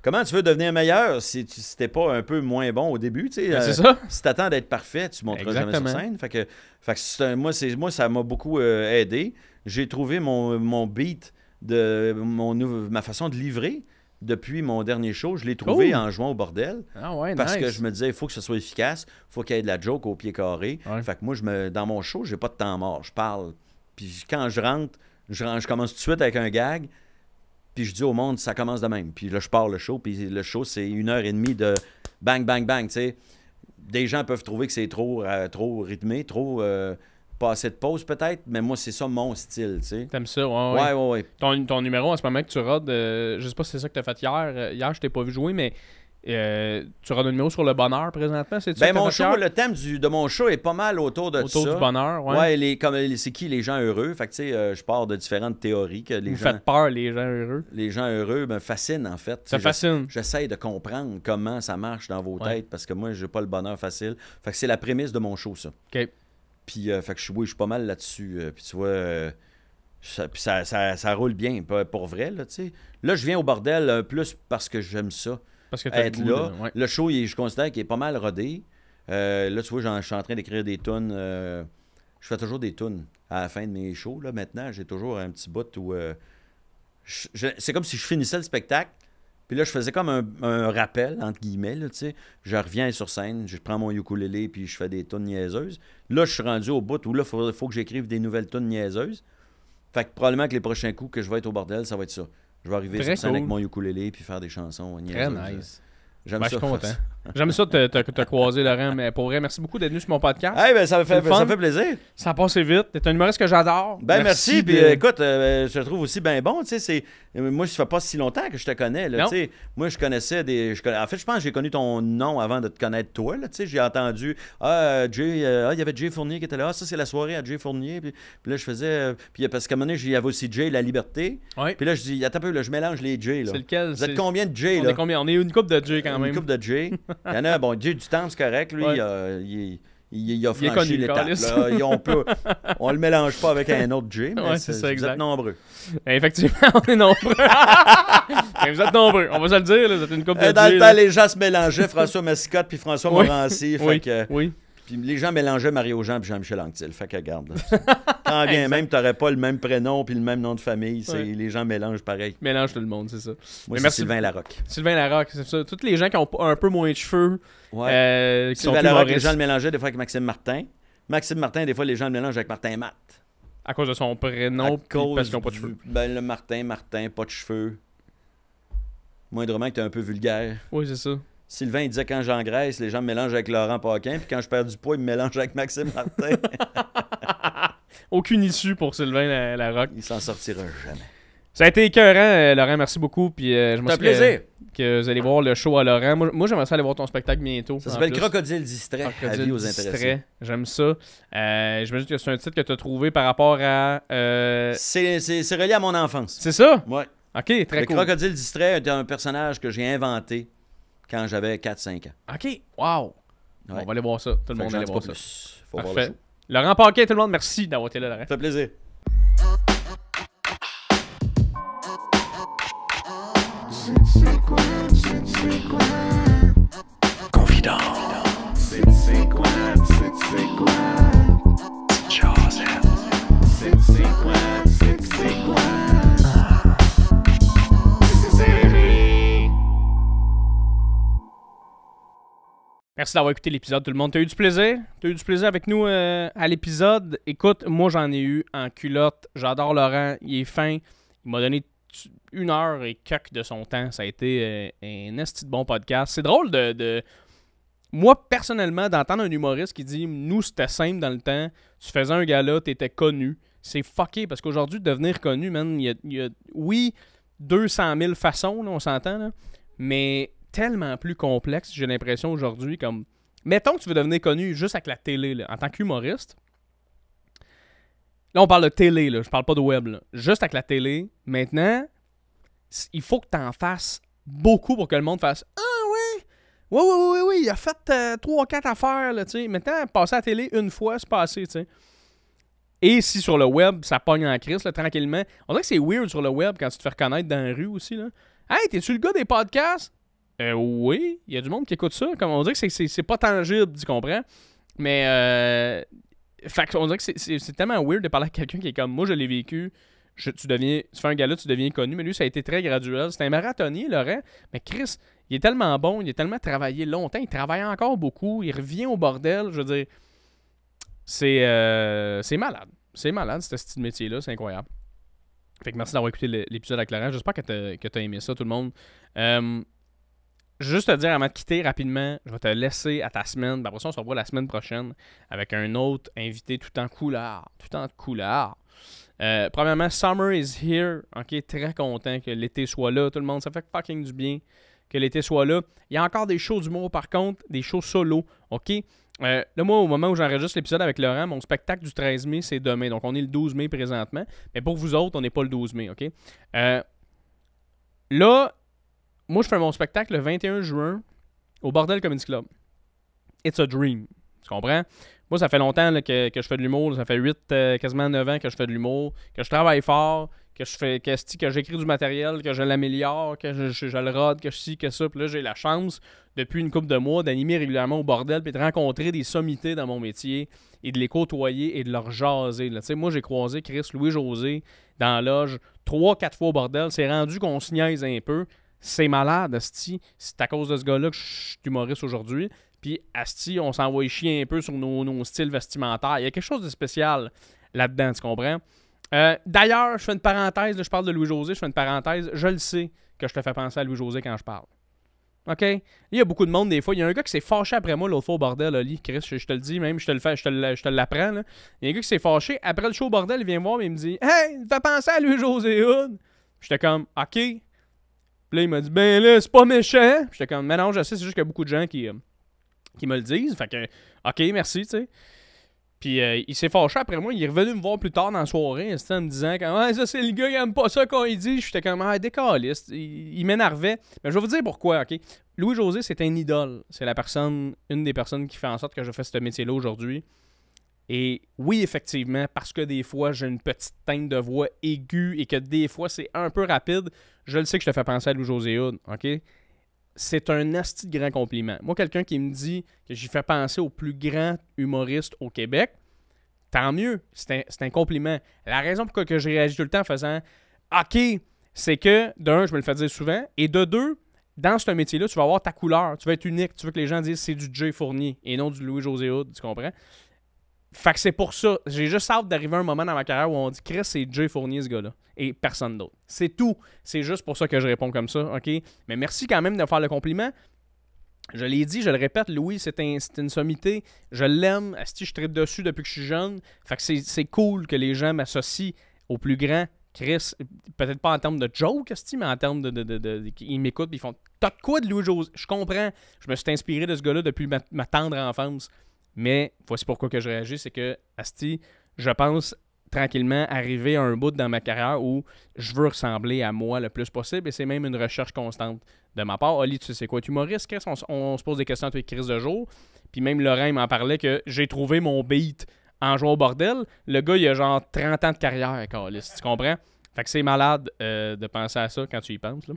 Comment tu veux devenir meilleur si tu n'étais pas un peu moins bon au début? C'est ça. Si tu attends d'être parfait, tu ne monteras jamais sur scène. Fait que moi, ça m'a beaucoup aidé. J'ai trouvé mon beat, ma façon de livrer depuis mon dernier show. Je l'ai trouvé en jouant au bordel. Ah ouais, parce nice. que je me disais, il faut que ce soit efficace. Il faut qu'il y ait de la joke au pied carré. Ouais. Fait que moi, dans mon show, j'ai pas de temps mort. Je parle. Puis quand je rentre, je commence tout de suite avec un gag. Puis je dis au monde, ça commence de même. Puis là, je pars le show. Puis le show, c'est 1h30 de bang, bang, bang. T'sais. Des gens peuvent trouver que c'est trop rythmé, pas assez de pause peut-être. Mais moi, c'est ça mon style. T'sais. T'aimes ça, ouais. Ouais. Ton numéro en ce moment que tu rodes, je sais pas si c'est ça que t'as fait hier. Hier, je t'ai pas vu jouer, mais tu rodes un numéro sur le bonheur présentement, c'est ça? Mon show, le thème de mon show est pas mal autour de ça. Autour du bonheur, ouais. Ouais, c'est qui les gens heureux? Fait que, tu sais, je pars de différentes théories que les Vous gens... faites peur, les gens heureux. Les gens heureux me fascinent, en fait. Ça fascine. J'essaie de comprendre comment ça marche dans vos têtes, parce que moi, j'ai pas le bonheur facile. Fait que c'est la prémisse de mon show, ça. OK. Puis, fait que je suis pas mal là-dessus. Puis, tu vois... ça roule bien, pour vrai, là, tu sais. Là, je viens au bordel plus parce que j'aime ça. Parce que t'as Être le goût, là. ouais. Le show, je considère qu'il est pas mal rodé. Là, tu vois, je suis en train d'écrire des tunes. Je fais toujours des tunes à la fin de mes shows. Là, maintenant, j'ai toujours un petit bout où... c'est comme si je finissais le spectacle. Puis là, je faisais comme un rappel, entre guillemets. Là, tu sais. Je reviens sur scène, je prends mon ukulélé, puis je fais des tunes niaiseuses. Là, je suis rendu au bout où là, il faut que j'écrive des nouvelles tunes niaiseuses. Fait que probablement que les prochains coups que je vais être au bordel, ça va être ça. Je vais arriver sur scène avec mon ukulélé puis faire des chansons Très niaiseuses. nice. J'aime Ben, ça. je suis content. J'aime ça de te croiser, Laurent, mais pour vrai, merci beaucoup d'être venu sur mon podcast. Hey, ben, ça C'est le fun. fait plaisir. Ça a passé vite. T'es un humoriste que j'adore. Ben merci. Puis de- écoute, je te trouve aussi bien bon. Tu sais, moi, ça fait pas si longtemps que je te connais. Là, Non. tu sais. Moi, je connaissais En fait, je pense que j'ai connu ton nom avant de te connaître toi. Là, tu sais. J'ai entendu Jay, il y avait Jay Fournier qui était là. Ah, ça, c'est la soirée à Jay Fournier. Puis là, je faisais. Puis parce qu'à un moment donné, il y avait aussi Jay La Liberté. Ouais. Puis là, je dis, attends un peu, là, je mélange les Jay. Là. C'est lequel? Vous êtes combien de Jay? On Là? est combien? On est une couple de Jay quand même. Une couple de Jay. Il y en a, bon, Jay du temps, c'est correct. Lui, Ouais. il a Il est franchi connu, l'étape. Carlis. Là. On le mélange pas avec un autre Jay, mais Ouais, c'est ça, vous exact. êtes nombreux. Effectivement, on est nombreux. Ben, vous êtes nombreux. On va se le dire, là, vous êtes une couple de Dans Jay, le là. temps, les gens se mélangeaient, François Massicotte puis François Oui. Morancy. Oui, Fait que, oui. puis les gens mélangeaient Mario Jean puis Jean-Michel Anctil. Fait que regarde. Là. Quand bien Exact. même, tu n'aurais pas le même prénom puis le même nom de famille. Ouais. Les gens mélangent pareil. Mélange tout le monde, c'est ça. Moi, Mais c'est merci. Sylvain Larocque. Sylvain Larocque, c'est ça. Tous les gens qui ont un peu moins de cheveux, Ouais. qui sont Sylvain Larocque, les humoristes, gens le mélangeaient des fois avec Maxime Martin. Maxime Martin, des fois, les gens le mélangent avec Martin Matt. à cause de son prénom, puis parce qu'ils n'ont pas de cheveux. Ben, le Martin, pas de cheveux. Moindrement que tu es un peu vulgaire. Oui, c'est ça. Sylvain, il disait quand j'engraisse, les gens me mélangent avec Laurent Paquin, puis quand je perds du poids, ils me mélangent avec Maxime Martin. Aucune issue pour Sylvain Larocque. Il s'en sortira jamais. Ça a été écœurant, Laurent, merci beaucoup. Puis je me C'est un plaisir. que vous allez voir le show à Laurent. Moi j'aimerais ça aller voir ton spectacle bientôt. Ça en s'appelle plus. Crocodile distrait, Crocodile avis aux distrait. intéressés. J'aime ça. J'imagine que c'est un titre que tu as trouvé par rapport à... C'est relié à mon enfance. C'est ça? Ouais. OK, très Le cool. Crocodile distrait est un personnage que j'ai inventé quand j'avais 4-5 ans. OK, wow. Ouais. On va aller voir ça. Tout le Fait monde que va aller j'en voir dis ça. pas plus. Faut voir le Parfait. show. Laurent Paquin, tout le monde, merci d'avoir été là, Laurent. Ça fait plaisir. Confident. C'est quoi? Joseph. C'est quoi? Merci d'avoir écouté l'épisode, tout le monde. T'as eu du plaisir? T'as eu du plaisir avec nous à l'épisode? Écoute, moi, j'en ai eu en culotte. J'adore Laurent. Il est fin. Il m'a donné 1 heure et quelques de son temps. Ça a été un esti de bon podcast. C'est drôle de... Moi, personnellement, d'entendre un humoriste qui dit « Nous, c'était simple dans le temps. Tu faisais un gala, t'étais connu. » C'est fucké parce qu'aujourd'hui, devenir connu, man, il y a oui, 200 000 façons, là, on s'entend, là, mais tellement plus complexe, j'ai l'impression aujourd'hui, comme... Mettons que tu veux devenir connu juste avec la télé, là, en tant qu'humoriste. Là, on parle de télé, là, je parle pas de web, là. Juste avec la télé. Maintenant, il faut que tu en fasses beaucoup pour que le monde fasse « Ah oui! Oui, il a fait 3-4 affaires, là, tu sais. Maintenant, passer à la télé une fois, c'est passé, tu sais. Et si sur le web, ça pogne en crise, là, tranquillement. On dirait que c'est weird sur le web quand tu te fais reconnaître dans la rue aussi, là. Hey, t'es-tu le gars des podcasts? Oui, il y a du monde qui écoute ça. Comme on dirait que c'est pas tangible, tu comprends? Mais, fait on dirait que c'est tellement weird de parler à quelqu'un qui est comme moi, je l'ai vécu. Tu fais un gala, tu deviens connu, mais lui, ça a été très graduel. C'est un marathonnier, Laurent. Mais Chris, il est tellement bon, il a tellement travaillé longtemps, il travaille encore beaucoup, il revient au bordel. Je veux dire, c'est malade. C'est malade, ce style de métier-là, c'est incroyable. Fait que merci d'avoir écouté l'épisode avec Laurent. J'espère que t'as aimé ça, tout le monde. Juste te dire avant de quitter rapidement, je vais te laisser à ta semaine. Après ça, on se revoit la semaine prochaine avec un autre invité tout en couleur. Premièrement, Summer is here. Ok, très content que l'été soit là. Tout le monde, ça fait fucking du bien que l'été soit là. Il y a encore des shows d'humour par contre, des shows solo. Ok. Là, moi, au moment où j'enregistre l'épisode avec Laurent, mon spectacle du 13 mai, c'est demain. Donc, on est le 12 mai présentement. Mais pour vous autres, on n'est pas le 12 mai, OK? Là, moi, je fais mon spectacle le 21 juin au Bordel Comedy Club. It's a dream. Tu comprends? Moi, ça fait longtemps là, que je fais de l'humour. Ça fait quasiment 9 ans que je fais de l'humour, que je travaille fort, que j'écris du matériel, que je l'améliore, que je le rode, que je ci, que ça. Puis là, j'ai la chance, depuis une couple de mois, d'animer régulièrement au bordel puis de rencontrer des sommités dans mon métier et de les côtoyer et de leur jaser. Tu sais, moi, j'ai croisé Louis-José dans la loge 3-4 fois au bordel. C'est rendu qu'on se niaise un peu. C'est malade, asti. C'est à cause de ce gars-là que je suis humoriste aujourd'hui. Puis, asti, on s'envoie chier un peu sur nos styles vestimentaires. Il y a quelque chose de spécial là-dedans, tu comprends? D'ailleurs, je fais une parenthèse, là, je parle de Louis-José, je fais une parenthèse. Je le sais que je te fais penser à Louis-José quand je parle. OK? Il y a beaucoup de monde des fois. Il y a un gars qui s'est fâché après moi l'autre fois au bordel, Oli. Chris, je te le dis, même, je te l'apprends. Là. Il y a un gars qui s'est fâché. Après le show au bordel, il vient me voir et il me dit Hey, il me fait penser à Louis-José Hood. J'étais comme OK. Puis là, il m'a dit Ben là, c'est pas méchant. J'étais comme Mais non, je sais, c'est juste qu'il y a beaucoup de gens qui me le disent. Fait que OK, merci, tu sais. Puis il s'est fâché après moi. Il est revenu me voir plus tard dans la soirée en me disant que ça, c'est le gars, il aime pas ça quand il dit. J'étais comme décaliste. Il m'énervait. Mais je vais vous dire pourquoi, OK? Louis-José, c'est un idole. C'est une des personnes qui fait en sorte que je fais ce métier-là aujourd'hui. Et oui, effectivement, parce que des fois, j'ai une petite teinte de voix aiguë et que des fois, c'est un peu rapide, je le sais que je te fais penser à Louis-José Hood, OK? C'est un asti de grand compliment. Moi, quelqu'un qui me dit que j'y fais penser au plus grand humoriste au Québec, tant mieux, c'est un compliment. La raison pour laquelle je réagis tout le temps en faisant « OK », c'est que, d'un, je me le fais dire souvent, et de deux, dans ce métier-là, tu vas avoir ta couleur, tu vas être unique, tu veux que les gens disent « c'est du Jay Fournier » et non du Louis-José Hood, tu comprends? Fait que c'est pour ça. J'ai juste hâte d'arriver à un moment dans ma carrière où on dit Chris, c'est Jay Fournier ce gars-là. Et personne d'autre. C'est tout. C'est juste pour ça que je réponds comme ça, OK? Mais merci quand même de faire le compliment. Je l'ai dit, je le répète, Louis, c'est une sommité. Je l'aime. Asti, je tripe dessus depuis que je suis jeune. Fait que c'est cool que les gens m'associent au plus grand. Chris, peut-être pas en termes de joke, Asti, mais en termes ils m'écoutent et ils font T'as de quoi de Louis-José? Je comprends. Je me suis inspiré de ce gars-là depuis ma tendre enfance. Mais voici pourquoi que je réagis, c'est que, asti, je pense tranquillement arriver à un bout dans ma carrière où je veux ressembler à moi le plus possible et c'est même une recherche constante de ma part. Oli, tu sais c'est quoi, tu humoriste, Chris? On se pose des questions avec Chris de jour. Puis même Laurent m'en parlait que j'ai trouvé mon beat en jouant au bordel. Le gars, il a genre 30 ans de carrière, Carlis, tu comprends? Fait que c'est malade de penser à ça quand tu y penses, là.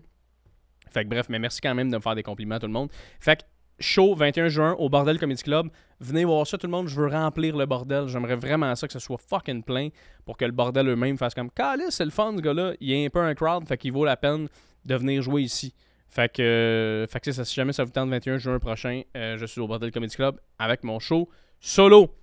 Fait que bref, mais merci quand même de me faire des compliments à tout le monde. Fait que show 21 juin au Bordel Comedy Club. Venez voir ça, tout le monde. Je veux remplir le bordel. J'aimerais vraiment ça que ce soit fucking plein pour que le bordel eux-mêmes fasse comme Calais, c'est le fun, ce gars-là. Il y a un peu un crowd, fait qu'il vaut la peine de venir jouer ici. Fait que c'est ça. Si jamais ça vous tente, 21 juin prochain, je suis au Bordel Comedy Club avec mon show solo.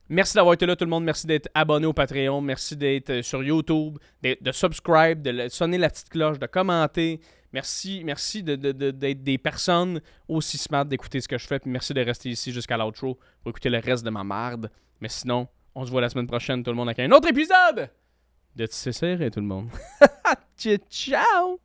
Merci d'avoir été là, tout le monde. Merci d'être abonné au Patreon. Merci d'être sur YouTube, de subscribe, de sonner la petite cloche, de commenter. Merci d'être des personnes aussi smart d'écouter ce que je fais. Puis merci de rester ici jusqu'à l'outro pour écouter le reste de ma marde. Mais sinon, on se voit la semaine prochaine, tout le monde, avec un autre épisode de Tisser Serré, tout le monde. Ciao!